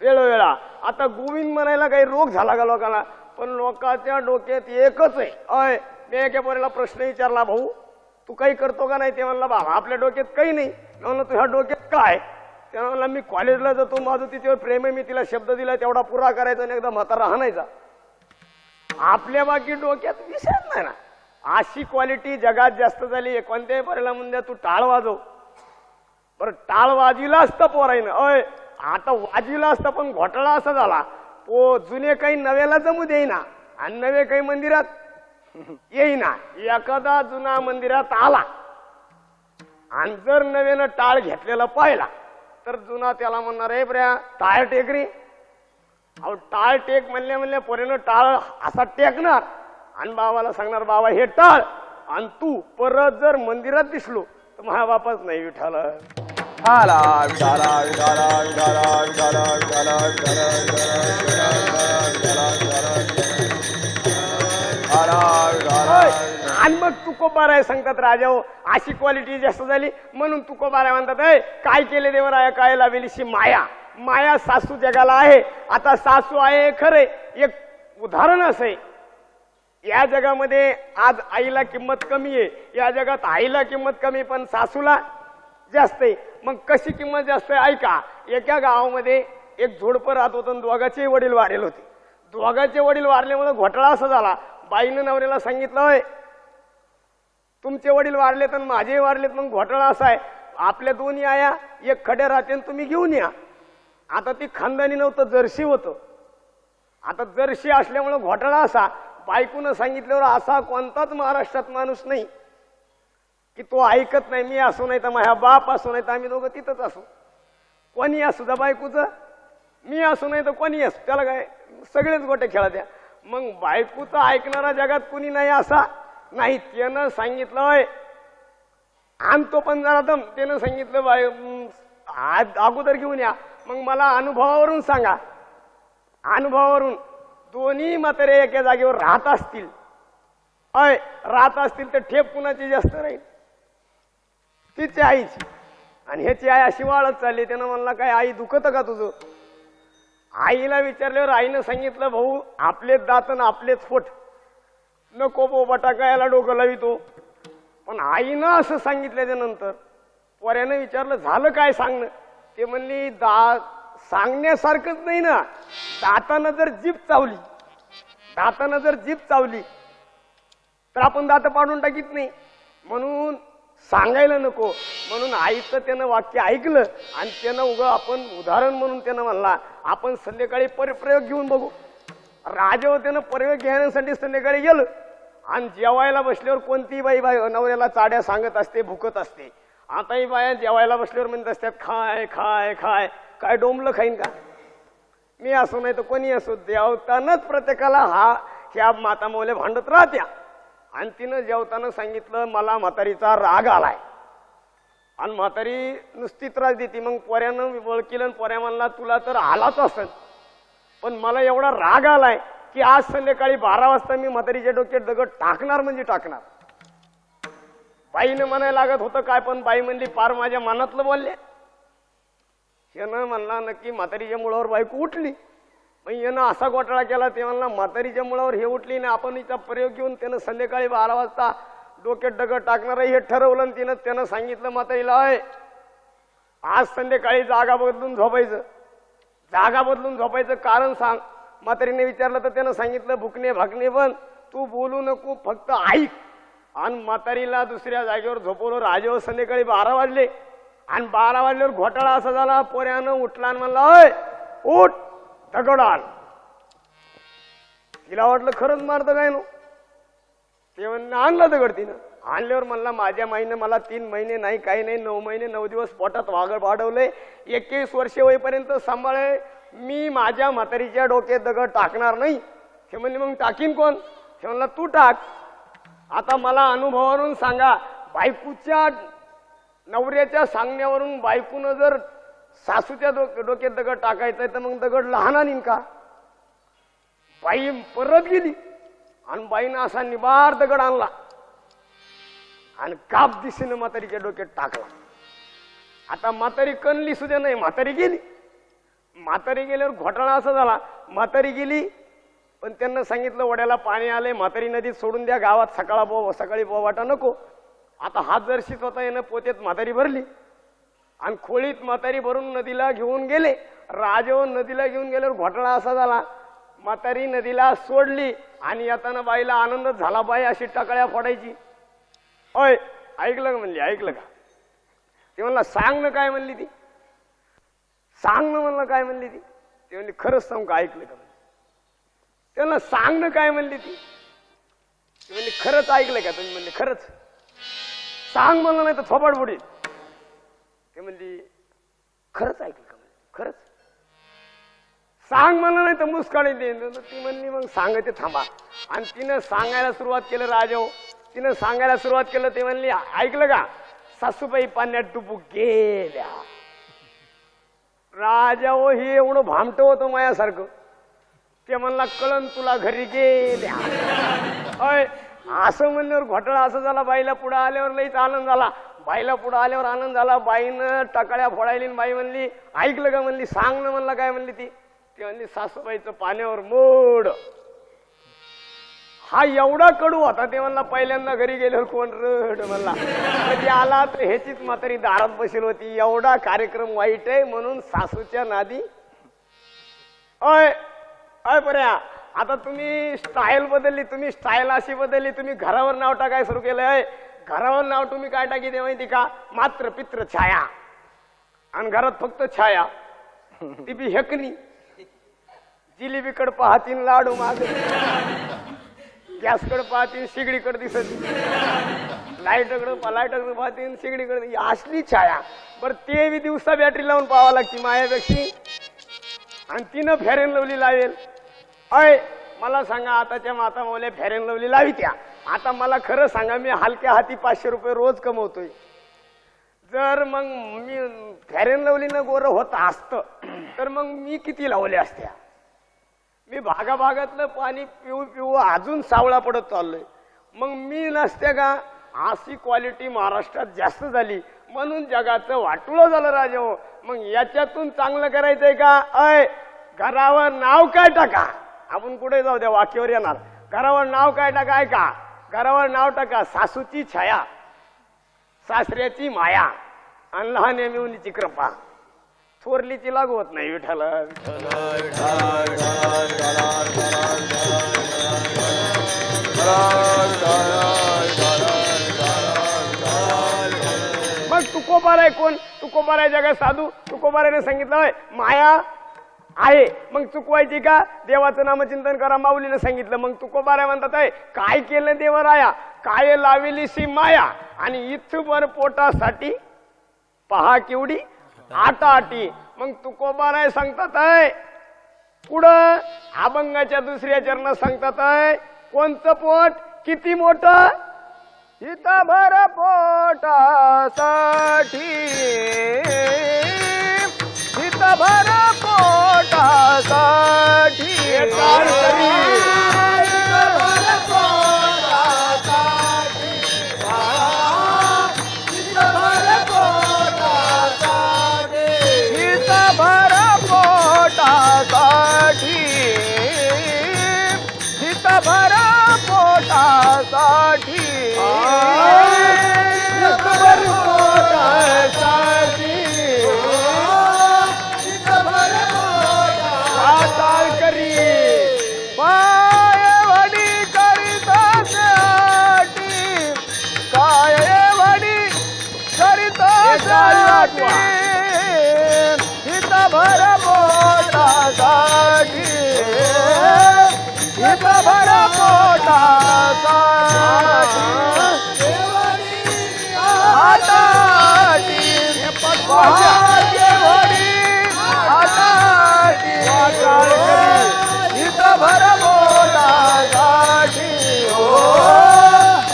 वेळोवेळा. आता गोविंद म्हणायला काही रोग झाला का लोकांना? पण लोकांच्या डोक्यात एकच आहे. अय मी एका पोरीला प्रश्न विचारला, भाऊ तू काही करतो का नाही? ते म्हणला बाबा आपल्या डोक्यात काही नाही. म्हणलं तुझ्या डोक्यात काय? ते म्हणला मी कॉलेजला जातो, माझं तिच्यावर प्रेम आहे, मी तिला शब्द दिला तेवढा पुरा करायचा आणि एकदा म्हातारा हाणायचा. आपल्या बाकी डोक्यात विषयच नाही ना. अशी क्वालिटी जगात जास्त झाली. कोणत्याही पोरीला म्हणजे तू टाळ वाजव, बरं टाळ वाजिला असतं पोराईनं. अय आता वाजिला असतं पण घोटाळा असा झाला, जुने काही नव्याला जमू देईना आणि नवे काही मंदिरात येईना. एखादा जुना मंदिरात आला आणि जर नव्यानं टाळ घेतलेला पाहिला तर जुना त्याला म्हणणार हे बऱ्या टाळ टेक रे. अहो टाळ टेक म्हणल्या पोरेनं टाळ असा टेकणार आणि बाबाला सांगणार बाबा हे टाळ. आणि तू परत जर मंदिरात दिसलो तर माझ्या बापाच नाही विठाला. विठाला विठाला विठाला विठाला विठाला विठाला विठाला विठाला. आणि मग तुकोबाराय सांगतात राजा हो अशी क्वालिटी जास्त झाली म्हणून तुकोबाराय म्हणतात काय केले देवराया काय लावेलीशी माया. माया सासू जगाला आहे. आता सासू आहे खरे, एक उदाहरण असे या जगामध्ये आज आईला किंमत कमी आहे. या जगात आईला किंमत कमी पण सासूला जास्त आहे. मग कशी किंमत जास्त आहे ऐका. एका गावामध्ये एक झोडपं राहत होतं, दोघांचे वडील वाढेल होते. दोघांचे वडील वारल्यामुळे घोटाळा असा झाला. बाईनं नवऱ्याला सांगितलं, होय तुमचे वडील वारलेत आणि माझे वारलेत, मग घोटाळा असा आहे, आपल्या दोन्ही आया एक खड्या राहते तुम्ही घेऊन या. आता ती खानदानी नव्हतं, जर्सी होतं. आता जर्सी असल्यामुळे घोटाळा असा. बायकोनं सांगितल्यावर असा कोणताच महाराष्ट्रात माणूस नाही की तो ऐकत नाही. मी असो नाही तर माझ्या बाप असो नाही तर आम्ही दोघं तिथंच असो, कोणी असू द्या बायकोचं, मी असो नाही तर कोणी असो, त्याला काय सगळेच गोटे खेळा द्या. मग बायकोचं ऐकणारा जगात कुणी नाही असा नाही. त्यानं सांगितलं, होय आणतो पण जरा दम. त्यानं सांगितलं, बाय अगोदर घेऊन या. मग मला अनुभवावरून सांगा, अनुभवावरून दोन्ही म्हातारे एका जागेवर राहत असतील, अय राहत असतील तर ठेप कुणाची जास्त राहील? तिची आईची. आणि ह्याची आई अशी वाळत चालली. त्यानं म्हणला, काय आई दुखत का तुझं? आईला विचारल्यावर आईनं सांगितलं, भाऊ आपलेच दात आणि आपलेच फोट, नको बो बटाकायला डोकं लावितो. पण आईनं असं सांगितल्याच्या नंतर पोऱ्यानं विचारलं, झालं काय सांगणं? ते म्हणली, सांगण्यासारखंच नाही ना, दातानं जर जीभ चावली, दातानं जर जीभ चावली तर आपण दात पाडून टाकीत नाही, म्हणून सांगायला नको. म्हणून आईचं त्यानं वाक्य ऐकलं आणि त्यानं उगा आपण उदाहरण म्हणून त्यानं म्हणला, आपण संध्याकाळी प्रयोग घेऊन बघू. राजावर त्यानं प्रयोग घेण्यासाठी संध्याकाळी गेलं आणि जेवायला बसल्यावर कोणती बाई नवऱ्याला चाड्या सांगत असते, भुकत असते. आता ही बाया जेवायला बसल्यावर म्हणत असतात, खाय खाय खाय. काय डोंबलं खाईन का? मी असो नाही तर कोणी असो, जेवतानाच प्रत्येकाला ह्या माता मौल्या भांडत राहत्या. आणि तिनं जेवताना सांगितलं, मला म्हातारीचा राग आलाय. आणि म्हातारी नुसती त्रास देते. मग पोऱ्यानं वळकिलं, पोऱ्या म्हणला, तुला तर आलाच असेल, पण मला एवढा राग आलाय की आज संध्याकाळी 12 वाजता मी म्हातारीच्या डोक्यात दगड टाकणार म्हणजे टाकणार. बाईनं म्हणायला लागत होतं काय, पण बाई म्हणली, पार माझ्या मनातलं बोलले. यानं म्हणला, नक्की म्हातारीच्या मुळावर बायको उठली. मग यानं असा घोटाळा केला. ते म्हणला, म्हातारीच्या मुळावर हे उठली ना, आपण हिचा प्रयोग घेऊन त्यानं संध्याकाळी 12 वाजता डोक्यात दगड टाकणार हे ठरवलं. आणि त्यानं सांगितलं म्हातारीला, होय आज संध्याकाळी जागा बदलून झोपायचं. जागा बदलून झोपायचं कारण सांग. म्हातारीने विचारलं तर त्यानं सांगितलं, भुकणे भाकणे पण तू बोलू नको, फक्त ऐक. आणि म्हातारीला दुसऱ्या जागेवर झोपवलं. राजावर संध्याकाळी 12 वाजले आणि 12 वाजल्यावर घोटाळा असा झाला. पोऱ्यानं उठला आणि म्हणला, होय उठ, दगड आण. तिला वाटलं खरंच मारतं काय नो. ते म्हणलं, आणला दगड. तिनं आणल्यावर म्हणला, माझ्या माईनं मला 3 महिने नाही, काही नाही, 9 महिने 9 दिवस पोटात वाढवलंय, 21 वर्षे होईपर्यंत सांभाळे मी, माझ्या म्हातारीच्या डोक्यात दगड टाकणार नाही. ते म्हणले, मग टाकीन कोण? ते म्हणला, तू टाक. आता मला अनुभवावरून सांगा, बायकोच्या नवऱ्याच्या सांगण्यावरून बायकोनं जर सासूच्या डोक्यात दगड टाकायचंय तर मग दगड लहान आणीन का? बाई परत गेली आणि बाईनं असा निबार दगड आणला आणि काप दिशेनं म्हातारीच्या डोक्यात टाकला. आता म्हातारी कणली सुद्धा नाही, म्हातारी गेली. म्हातारी गेल्यावर घोटाळा असा झाला, म्हातारी गेली पण त्यांना सांगितलं, वड्याला पाणी आले, म्हातारी नदीत सोडून द्या, गावात सकाळी बोवाटा नको. आता हात जर्शीच होता, यानं पोत्यात म्हातारी भरली आणि खोळीत म्हातारी भरून नदीला घेऊन गेले. राजावर नदीला घेऊन गेल्यावर घोटाळा असा झाला, म्हातारी नदीला सोडली आणि येताना बाईला आनंद झाला. बाई अशी टाकळ्या फोडायची. ओय ऐकलं का? म्हणली, ऐकलं का? ते म्हणला, सांग ना काय म्हणली ती, सांग ना म्हणलं काय म्हणली ती. ते म्हणली, खरंच सांग का? ऐकलं का? त्यांना सांग ना काय म्हणली ती. ते म्हणली, खरंच ऐकलं का तुम्ही? म्हणले, खरंच. सांग म्हणलं नाही तर थोबाड बुडील. ते म्हणली, खरंच ऐकलं का? खरंच. सांग म्हणलं नाही तर मुस्काळी देईन. ती म्हणली, मग सांगायचे थांबा. आणि तिनं सांगायला सुरुवात केलं. राजाओ तिनं सांगायला सुरुवात केलं. ते म्हणली, ऐकलं का? सासूबाई पाण्यात डुबू गेल्या. राजाओ हे एवढं भामटं होतं माझ्यासारखं. ते म्हणला, कळण तुला घरी गेल्या. अय असं म्हणल्यावर घोटाळा असं झाला. बाईला पुढे आल्यावर लईच आनंद झाला. बाईला पुढे आल्यावर आनंद झाला. बाईनं टाकळ्या फोडायली. बाई म्हणली, ऐकलं का? म्हणली, सांग ना म्हणला काय म्हणली ती. ती म्हणली, सासूबाईचं पाण्यावर मोड. हा एवढा कडू होता. ते म्हणला, पहिल्यांदा घरी गेल्यावर कोण रड म्हणला. कधी आला तर ह्याचीच म्हातारी दारात बसेल होती. एवढा कार्यक्रम वाईट आहे म्हणून सासूच्या नादी. अय अय पर्या आता तुम्ही स्टाईल बदलली, तुम्ही स्टाईल अशी बदलली, तुम्ही घरावर नाव टाकाय सुरू केलंय. घरावर नाव तुम्ही काय टाकी दे माहिती का? मात्र पित्र छाया. आणि घरात फक्त छाया, ती बी हेकणी. जिलेबीकडे पाहतीन लाडू माग, गॅसकडे पाहतीन शिगडीकडे दिसत, लाईटकडे पाहतीन शिगडीकडे, असली छाया. बरं ते बी दिवसा बॅटरी लावून पाहावं लागते मायापेक्षा. आणि तिनं फेअर अँड लवली लावेल. अय मला सांगा, आताच्या माता मौल्या फेअर अँड लवली लावी त्या. आता मला खरं सांगा, मी हलक्या हाती 500 रुपये रोज कमवतोय. जर मग मी फेअर अँड लवलीनं गोरं होत असतं तर मग मी किती लावले असत्या. मी भागाभागातलं पाणी पिऊ पिऊ अजून सावळा पडत चाललोय. मग मी नसते का? अशी क्वालिटी महाराष्ट्रात जास्त झाली म्हणून जगाचं वाटुळं झालं राजा. हो मग याच्यातून चांगलं करायचंय का? अय घरावर नाव काय टाका. आपण कुठे जाऊ द्या, वाक्यावर येणार. घरावर नाव काय टाका? ऐका, घरावर नाव टाका सासूची छाया, सासऱ्याची माया आणि लहान मिळूनची कृपा. थोरलीची लागू होत नाही. विठ्ठल मग तुकोबाराय कोण? तुकोबाराय जगात साधू. तुकोबारायने सांगितलं माया आहे, मग चुकवायची का? देवाचं नामचिंतन करा, माऊलीनं सांगितलं. मग तुकोबाराय म्हणतात आहे काय केलं देवराया, काय लाविलीशी माया, आणि इथभर पोटासाठी पहा केवढी आटाआटी. मग तुकोबाराय सांगतात आहे पुढं अभंगाच्या दुसऱ्या चरणात सांगतात आहे कोणतं पोट किती मोठं, हितभर पोटासाठी, हितभर पोटासाठी, हितभर पोटासाठी, हितभर पोटासाठी, हितभर पोटासाठी, हितभर पोटासाठी, हितभर पोटासाठी, हितभर पोटासाठी करी पायवडी करीतासाठी, कायवडी करीतासाठी, हितभर पोटासाठी, हितभर पोटासाठी, आटाटी पायवडी आटाटी, हितभर पोटासाठी,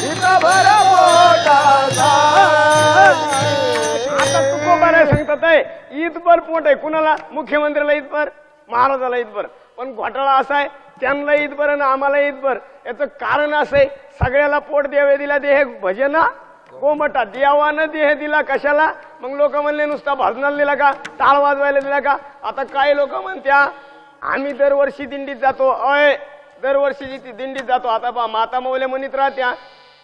हितभर पोटासाठी. आता तुकोबाराय सांगतात आहे ईदभर पोट आहे. कुणाला? मुख्यमंत्र्याला ईदभर, महाराजाला ईदभर. पण घोटाळा असा आहे त्यांना ईदभर आणि आम्हाला ईदभर. याचं कारण असं आहे सगळ्याला पोट देवे दिला देह भजना गोमटा, देवानं देह दिला कशाला? मग लोक म्हणले नुसता भजनाला दिला का, टाळ वाजवायला दिला का? आता काही लोक म्हणत्या आम्ही दरवर्षी दिंडीत जातो. अय दरवर्षी दिंडीत जातो. आता बा माता मौल्या म्हणत राहत्या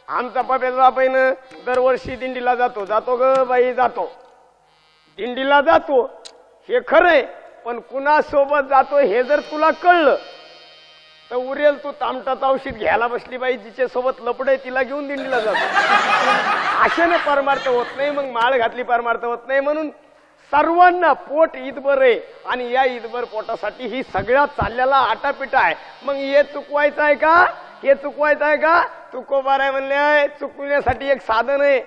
आमचा पप्याचा बापाईनं दरवर्षी दिंडीला जातो. जातो ग बाई जातो, दिंडीला जातो हे खरंय. पण कुणासोबत जातो हे जर तुला कळलं तर उरेल तू तामटात औषध घ्यायला बसली बाई, जिच्या सोबत लपड आहे तिला घेऊन दिंडीला जातो. अशाने परमार्थ होत नाही. मग माळ घातली परमार्थ होत नाही. म्हणून सर्वांना पोट ईदभर आहे आणि या ईदभर पोटासाठी ही सगळ्या चालल्याला आटापिटा आहे. मग हे चुकवायचं आहे का? हे चुकवायचं आहे का? तुकोबाराय म्हणले आहे चुकवण्यासाठी एक साधन आहे,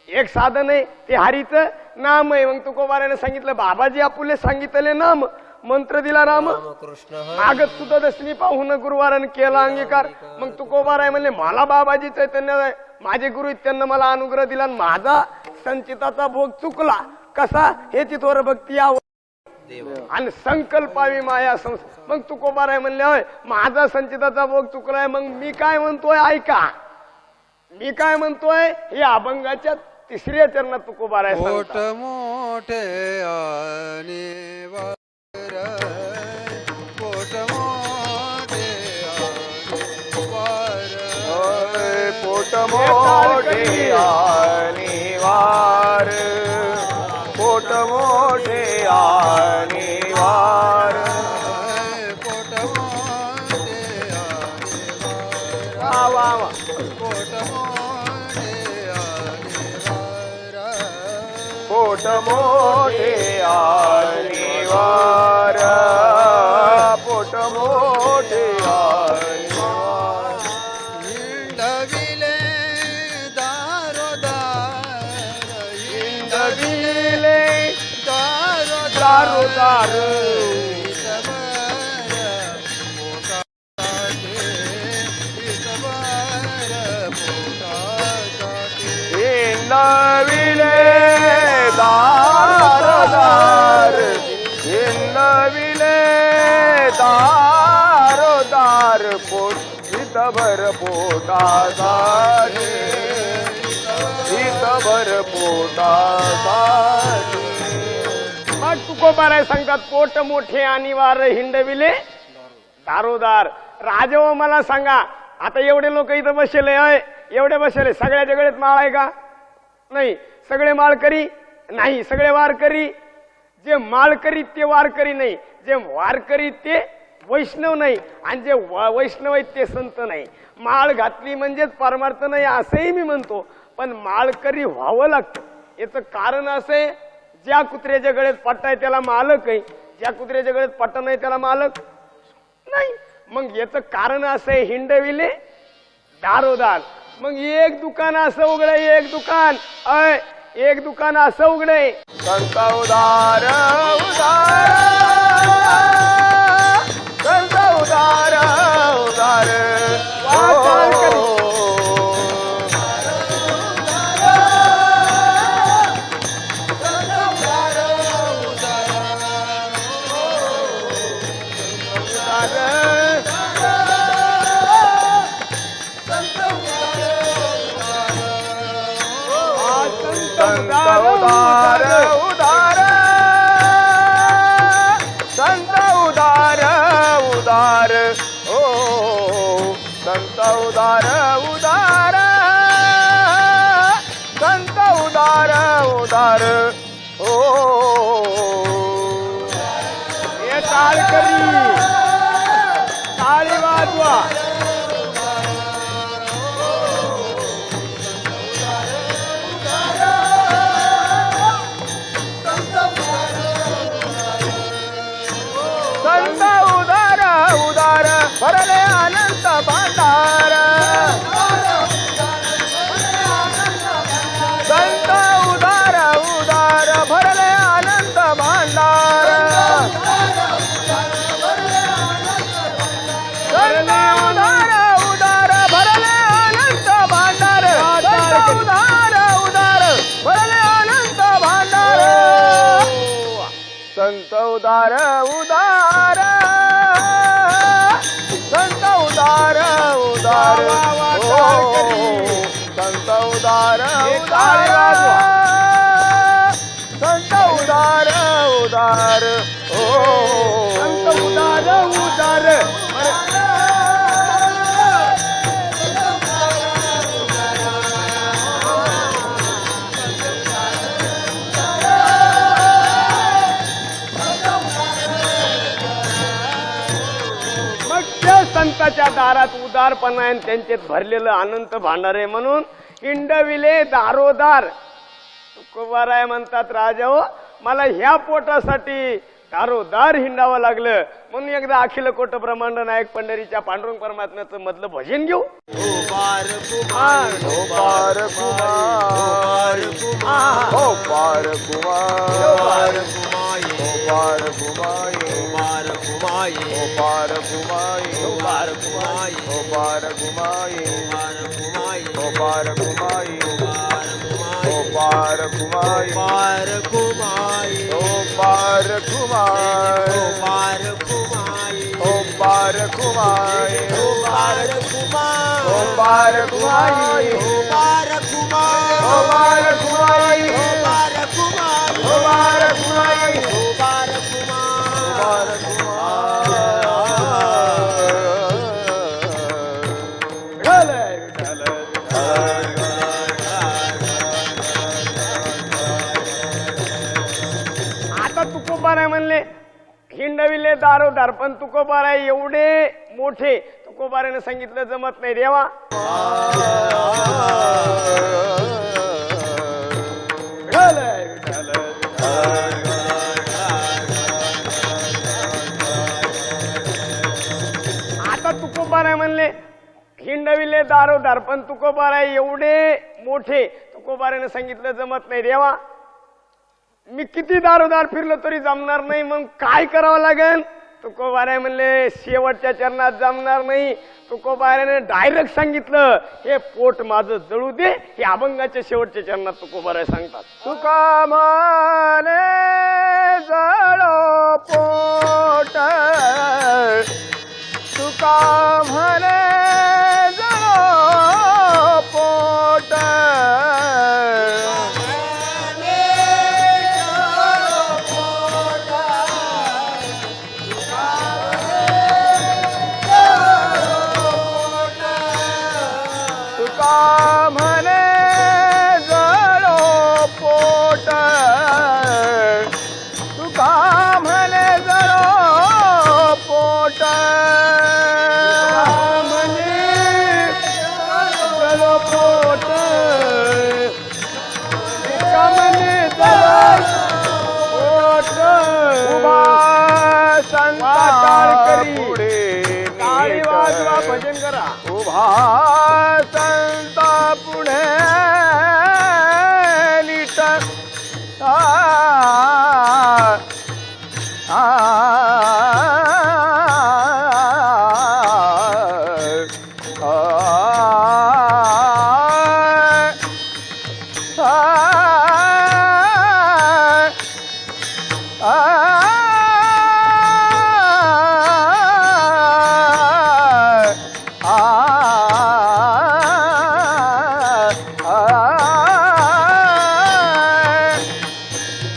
एक साधन आहे ते हरीचं नाम आहे. मग तुकोबारायने सांगितलं बाबाजी आपुले सांगितले नाम, मंत्र दिला राम मागत सुद्धा दशमी पाहून गुरुवाराने केला अंगीकार. मग तुकोबाराय म्हणले मला बाबाजी चैतन्य माझे गुरु त्यांना मला अनुग्रह दिला आणि माझा संचिताचा भोग चुकला कसा? हे चितवर भक्ती आणि संकल्पावी माया मग तुकोबाराय म्हणले होय माझा संचिताचा भोग चुकलाय. मग मी काय म्हणतोय ऐका, मी काय म्हणतोय हे अभंगाच्या तिसऱ्या चरणात तुकोबाराय मोठ मोठे आणि पोट मोठे पोट मोठे आणि वार, पोट मोठे आणि वार, पोट मोठे वा वा पोट मोठे आणि वार पोट मोठे आणि वार पोट मोठे आणि वार हिंडविले दारोदार हिंडविले दारोदार हिंडविले दारोदार हिंडविले दारोदार पोट हितभर पोटासाठी हितभर पोटासाठी मग तुकोबाराय सांगतात पोट मोठे आणि वार हिंडविले दारोदार. राजा मला सांगा, आता एवढे लोक इथं बसले आहे, एवढे बसले, सगळ्याच्या गळ्यात माळ आहे का? नाही. सगळे माळकरी नाही, सगळे वारकरी. जे माळकरी ते वारकरी नाही, जे वारकरी ते वैष्णव नाही, आणि जे वैष्णव आहेत ते संत नाही. माळ घातली म्हणजेच परमार्थ नाही असंही मी म्हणतो, पण माळकरी व्हावं लागतं. याचं कारण असं आहे, ज्या कुत्र्याच्या गळ्यात पट्टा आहे त्याला मालक आहे, ज्या कुत्र्याच्या गळ्यात पट्टा नाही त्याला मालक नाही. मग याचं कारण असं आहे, हिंडविले दारोदार. मग एक दुकान असं उघडे, एक दुकान एक दुकान असं उघडे, संत उदार उदार संत उदार उदार उदार उदार संत उदार उदार ओ संत उदार उदार संत उदार उदार ओ हे टाळकरी टाळी वाजवा. संत उदार उदार भरले अनंत भांडार संत उदार उदार भरले अनंत भांडार संत उदार उदार भरले अनंत भांडार संत उदार उदार भरले अनंत भांडार संत उदार उदार संत उदार उदार संत उदार उदार संत उदार उदार ओ संत उदार उदार. संतांच्या दारात उदारपणा आहे, त्यांच्यात भरलेलं अनंत भांडार आहे, म्हणून हिंडविले दारोदार. तुकोबाराय म्हणतात, राजा हो मला ह्या पोटासाठी दारोदार हिंडावं लागलं, म्हणून एकदा अखिल कोट ब्रह्मांड नायक पंढरीच्या पांडुरंग परमात्म्याचं मधलं भजन घेऊ. पार कुमार हो पार कुमार हो पार कुमार हो पार कुमार हो पार कुमार हो पार कुमार हो पार कुमार हो पार कुमार हो पार कुमार हो पार कुमार हो पार कुमार हो पार कुमार हो पार कुमार हो पार कुमार हो पार कुमार हो पार कुमार हो पार कुमार हो पार कुमार हो पार कुमार हो पार कुमार आता तुकोबाराय म्हणले हिंडविले दारोदार, पण तुकोबाराय एवढे मोठे, तुकोबाराने सांगितलं जमत नाही देवा, विठ्ठल विठ्ठल आता तुकोबाराय म्हणले हिंडविले दारोदार, पण तुकोबाराय एवढे मोठे. तुकोबाराने सांगितलं जमत नाही देवा, मी किती दारोदार फिरलो तरी जमणार नाही, मग काय करावं लागेल. तुकोबाराय म्हणले शेवटच्या चरणात जमणार नाही. तुकोबाराने डायरेक्ट सांगितलं हे पोट माझं जळू दे. हे अभंगाच्या शेवटच्या चरणात तुकोबाराय सांगतात. तुका म्हणे जळो पोट, तुका म्हणे जळो पोट, तुका म्हणे जळो पोट, तुका म्हणे जळो पोट, जळो पोट, तुका म्हणे जळो पोट. उभा संता टाळकरी. पुढे टाळी नीट. वाजवा, भजन करा. उभा संता पुढे नीट. आ, आ,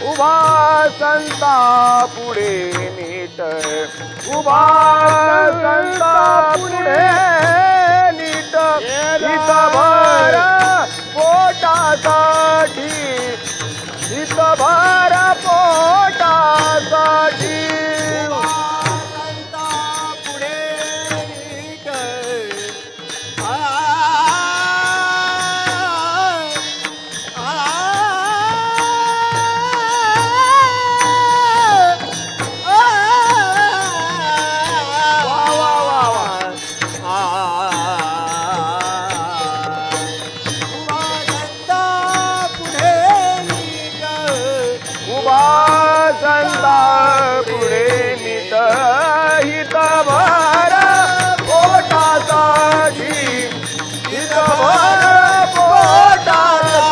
उभा संता पुढे नीट. उभा संता पुढे नीट. हित भर पोटासाठी, हित भर पोटासाठी. उभा संता पुढे नीट. हित भर पोटासाठी, हित भर पोटासाठी.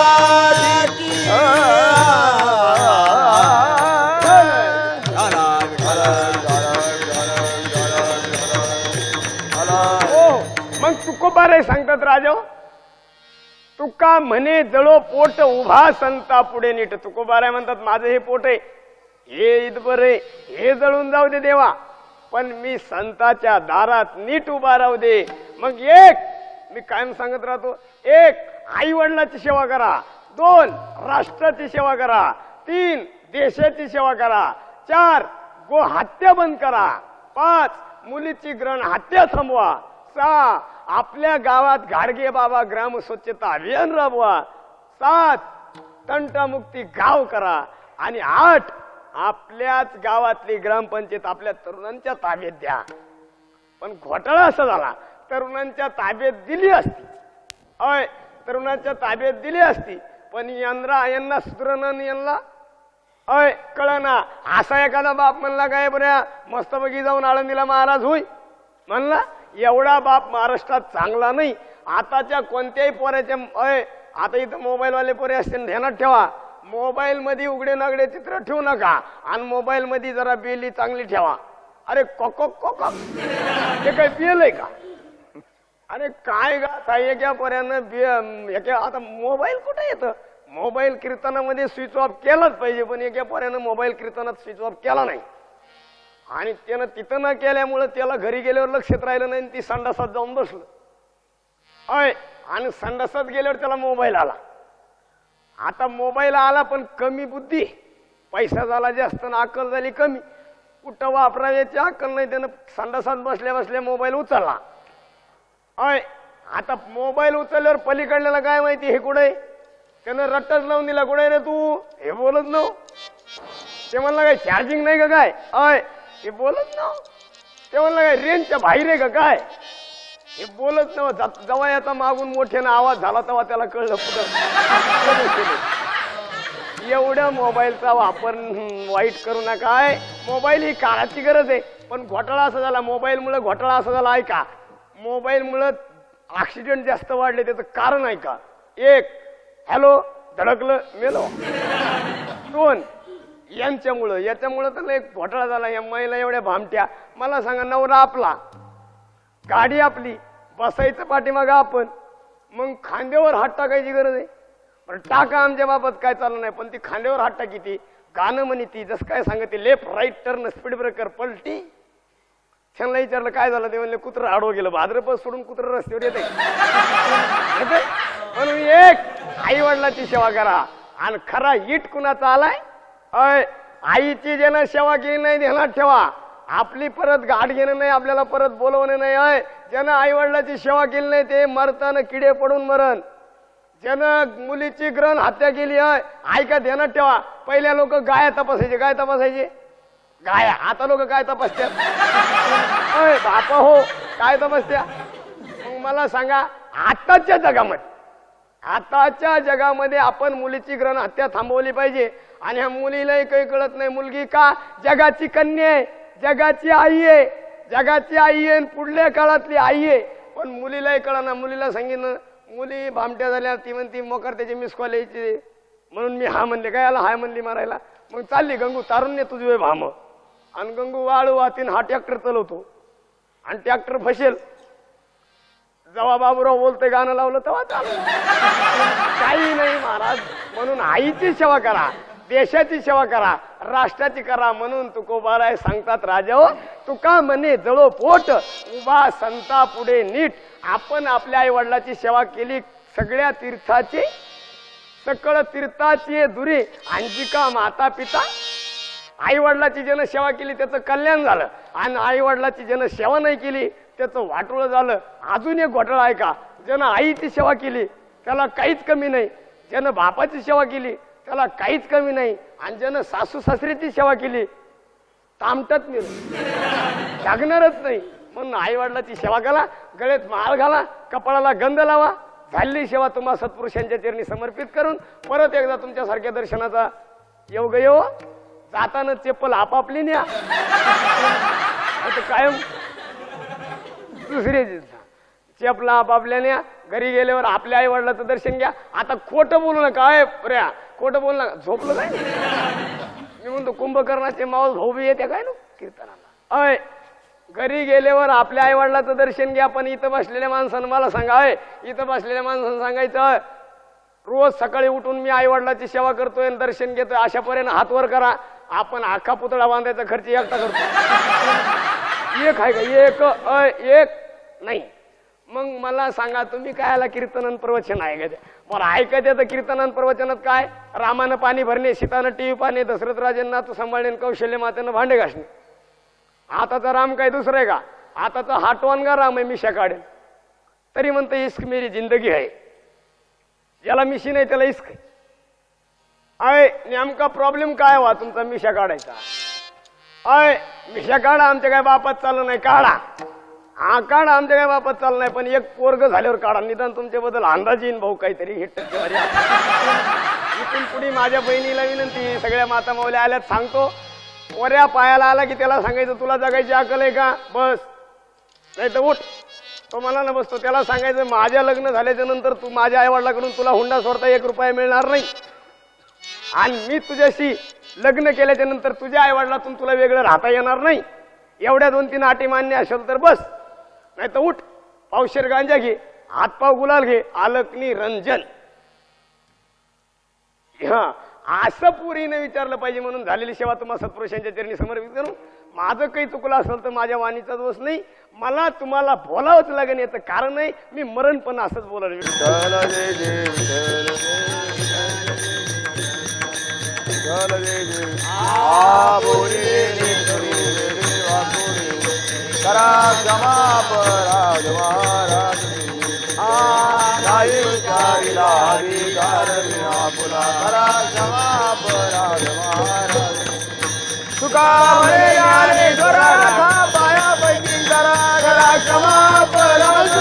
हो, मग तुकोबाराय सांगतात राजा, तुका म्हणे जळो पोट, उभा संता पुढे नीट. तुकोबाराय म्हणतात माझं हे पोट आहे, हे इथपर आहे, हे जळून जाऊ दे देवा, पण मी संताच्या दारात नीट उभा राहू दे. मग एक मी कायम सांगत राहतो, एक आई वडिलाची सेवा करा, 2 राष्ट्राची सेवा करा, 3 देशाची सेवा करा, 4 गो हत्या बंद करा, 5 मुलीची ग्रहण हत्या थांबवा, 6 आपल्या गावात गाडगे बाबा ग्राम स्वच्छता अभियान राबवा, 7 तंटामुक्ती गाव करा, आणि 8 आपल्याच गावातली ग्रामपंचायत आपल्या तरुणांच्या ताब्यात द्या. पण घोटाळा असा झाला, तरुणांच्या ताब्यात दिली असती, अय तरुणांच्या ताब्यात दिली असती, पण यांना सुधरण यांना अय कळना. असा एखादा बाप म्हणला काय बऱ्या मस्तपैकी जाऊन आळंदीला महाराज होई म्हणला, एवढा बाप महाराष्ट्रात चांगला नाही. आताच्या कोणत्याही पोऱ्याच्या अय आता इथं मोबाईलवाले पोरे असतील, ध्यानात ठेवा, मोबाईल मध्ये उघडे नगडे चित्र ठेवू नका, आणि मोबाईल मध्ये जरा बेली चांगली ठेवा. अरे कोक कोक हे काय पियलंय का? अरे काय गाता एका पोऱ्यानं आता मोबाईल कुठे येतं? मोबाईल कीर्तनामध्ये स्विच ऑफ केलाच पाहिजे, पण एका पोऱ्यानं मोबाईल कीर्तनात स्विच ऑफ केला नाही, आणि त्यानं तिथं न केल्यामुळं त्याला घरी गेल्यावर लक्षात राहिलं नाही, ती संडासात जाऊन बसलं. अय आणि संडासात गेल्यावर त्याला मोबाईल आला. आता मोबाईल आला पण कमी बुद्धी, पैसा झाला जास्त ना अक्कल झाली कमी, कुठं वापरायची अक्कल नाही, त्यानं संडासात बसल्या बसल्या मोबाईल उचलला. अय आता मोबाईल उचलल्यावर पलीकडल्याला काय माहिती हे कुठे त्यानं रट्टाच लावून दिला कुठे रे तू हे बोलत नव ते म्हणलं काय चार्जिंग नाही का काय अय हे बोलत नव ते म्हणलं काय रेंजच्या बाहेर आहे का काय हे बोलत नव जेव्हा याचा मागून मोठ्यानं आवाज झाला तेव्हा त्याला कळलं पुढं एवढ्या मोबाईलचा वापर वाईट करू नका मोबाईल ही काळाची गरज आहे पण घोटाळा असा झाला मोबाईलमुळे घोटाळा असा झाला ऐका मोबाईलमुळे ऍक्सिडेंट जास्त वाढले त्याचं कारण आहे का एक हॅलो धडकलं मेलो दोन यांच्यामुळं याच्यामुळं तर एक घोटाळा झाला या महिला एवढ्या भामट्या मला सांगा नवरा आपला गाडी आपली बसायचं पाठीमागं आपण मग खांद्यावर हात टाकायची गरज आहे पण टाका आमच्या बाबत काय चालू नाही पण ती खांद्यावर हात टाकी ती गाणं म्हणी ती जसं काय सांगते left right turn speed breaker पलटी त्यांना विचारलं काय झालं ते म्हणले कुत्रं आडवं गेलं भाद्रपद सोडून कुत्रं रस्त्यावर येते म्हणून एक आई वडिलाची सेवा करा आणि खरा हिट कुणाचा आलाय अय आईची ज्यानं सेवा केली नाही ध्यानात ठेवा आपली परत गाठ घेणं नाही आपल्याला परत बोलवणं नाही अय ज्यानं आई वडिलाची सेवा केली नाही ते मरताना किडे पडून मरण ज्यानं मुलीची ग्रहण हत्या केली अय ऐका ध्यानात ठेवा पहिल्या लोक गाया तपासायचे काय तपासायचे गाया आता लोक काय तपासतात अय बापा हो काय तपासत्या मग मला सांगा आताच्या जगामध्ये आपण मुलीची ग्रहण हत्या थांबवली पाहिजे आणि ह्या मुलीलाही काही कळत नाही मुलगी का जगाची कन्या आहे जगाची आई आहे जगाची आई आहे पुढल्या काळातली आई आहे पण मुलीलाही कळना मुलीला सांगितलं मुली भामट्या झाल्या ती म्हणती मोकर त्याचे मिस कॉल यायचे म्हणून मी हा म्हणले काय आला हाय म्हणली मारायला मग चालली गंगू तारुण्य तुझे भाम आणि गंगू वाळू वातीन हा ट्रॅक्टर चालवतो आणि ट्रॅक्टर फसेल जेव्हा बाबूराव बोलते गाणं लावलं तेव्हा चालू काही नाही महाराज म्हणून आईची सेवा करा देशाची सेवा करा राष्ट्राची करा म्हणून तुकोबाराय सांगतात राजा तुका म्हणे जळो पोट उभा संता पुढे नीट आपण आपल्या आई वडिलाची सेवा केली सगळ्या तीर्थाची सकळ तीर्थाची दुरी अंजिका माता पिता आई वडिलाची ज्यानं सेवा केली त्याचं कल्याण झालं आणि आई वडिलाची ज्यानं सेवा नाही केली त्याचं वाटोळं झालं अजून एक घोटाळा आहे का ज्यानं आईची सेवा केली त्याला काहीच कमी नाही ज्यानं बापाची सेवा केली त्याला काहीच कमी नाही आणि ज्यानं सासू सासरीची सेवा केली तामटत मी लागणारच नाही म्हणून आई वडिलाची सेवा करा गळ्यात माळ घाला कपाळाला गंध लावा झालेली सेवा तुम्हा सत्पुरुषांच्या चरणी समर्पित करून परत एकदा तुमच्यासारख्या दर्शनाचा योग येव जाताना चप्पल आपापली न्या कायम दुसरी चपला आपापल्या न्या घरी गेल्यावर आपल्या आई वडिलाचं दर्शन घ्या आता खोटं बोलू नका प्र्या खोटं बोलू नका झोपलं काय मी म्हणतो कुंभकर्णाचे मावस भाऊ बी येते काय ना कीर्तनाला अय घरी गेल्यावर आपल्या आई वडिलाचं दर्शन घ्या पण इथं बसलेल्या माणसानं मला सांगा इथं बसलेल्या माणसानं सांगायचं रोज सकाळी उठून मी आई वडिलाची सेवा करतोय आणि दर्शन घेतोय अशापर्यंत हात वर करा आपण आखा पुतळा बांधायचा खर्च एकटा करतो एक आहे का एक नाही मग मला सांगा तुम्ही काय कीर्तन प्रवचन आहे का ते मला ऐकायचं येतं कीर्तन प्रवचनात काय रामानं पाणी भरणे सीतानं टीव्ही पाहणे दशरथ राजांना तू सांभाळणे कौशल्य मातेनं भांडे घासणे आताचा राम काय दुसरं आहे का आताचा हा टोनगा राम आहे मिशा काढेल तरी म्हणतं इश्क मेरी जिंदगी आहे ज्याला मिशी नाही त्याला इश्क आहे नेमका प्रॉब्लेम काय व्हा तुमचा मिशा काढायचा मिशा काढा आमच्या काय बापात चाललं नाही काढा हा काढा आमच्या काय बापात चाललं नाही पण एक पोरग झाल्यावर काढा निदान तुमच्याबद्दल अंदाज येईन भाऊ काहीतरी हे टक्केवारी इथून पुढे माझ्या बहिणीला विनंती सगळ्या माता माऊल्या आल्यात सांगतो पोऱ्या पायाला आला की त्याला सांगायचं तुला जगायची अक्कल आहे का बस नाही तर उठ तो मला न बसतो त्याला सांगायचं माझ्या लग्न झाल्याच्या नंतर तू माझ्या आई वडिलाकडून तुला हुंडा सोडता 1 रुपया मिळणार नाही आणि मी तुझ्याशी लग्न केल्याच्या नंतर तुझ्या आई वडिलातून तुला वेगळं राहता येणार नाही एवढ्या 2-3 अटी मान्य असेल तर बस नाही तर उठ पावशेर गांजा घे हातपाव गुलाल घे आलकनी रंजन हा असं पुरीने विचारलं पाहिजे म्हणून झालेली सेवा तुम्हाला सत्पुरुषांच्या चरणी समर्पित करून माझं काही चुकलं असेल तर माझ्या वाणीचा दोष नाही मला तुम्हाला बोलावंच लागेल याचं कारण नाही मी मरण पण असंच बोलायला नाही उच्चारिला अधिकार पुन्हा करा क्षमा पराग महाराज तुका म्हणे ज्ञानेश्वरा नाथा पायापैकी जरा गला क्षमा पराग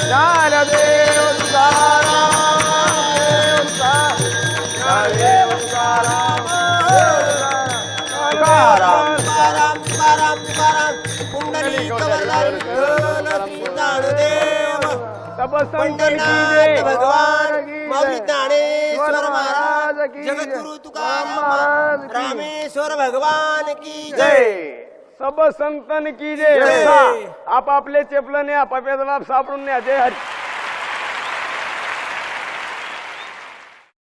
ज्ञानदेव तुकाराम ज्ञानदेव तुकाराम तुकाराम तब संकट कीजे भगवान माऊली ज्ञानेश्वर महाराज की जय. जगद्गुरु तुकाराम महाराज की रामेश्वर भगवान की जय. जय. सब संतन की जय. जय. आपापले चेपलं न्या, आपापले जबाब सापडून न्या. जय हरी.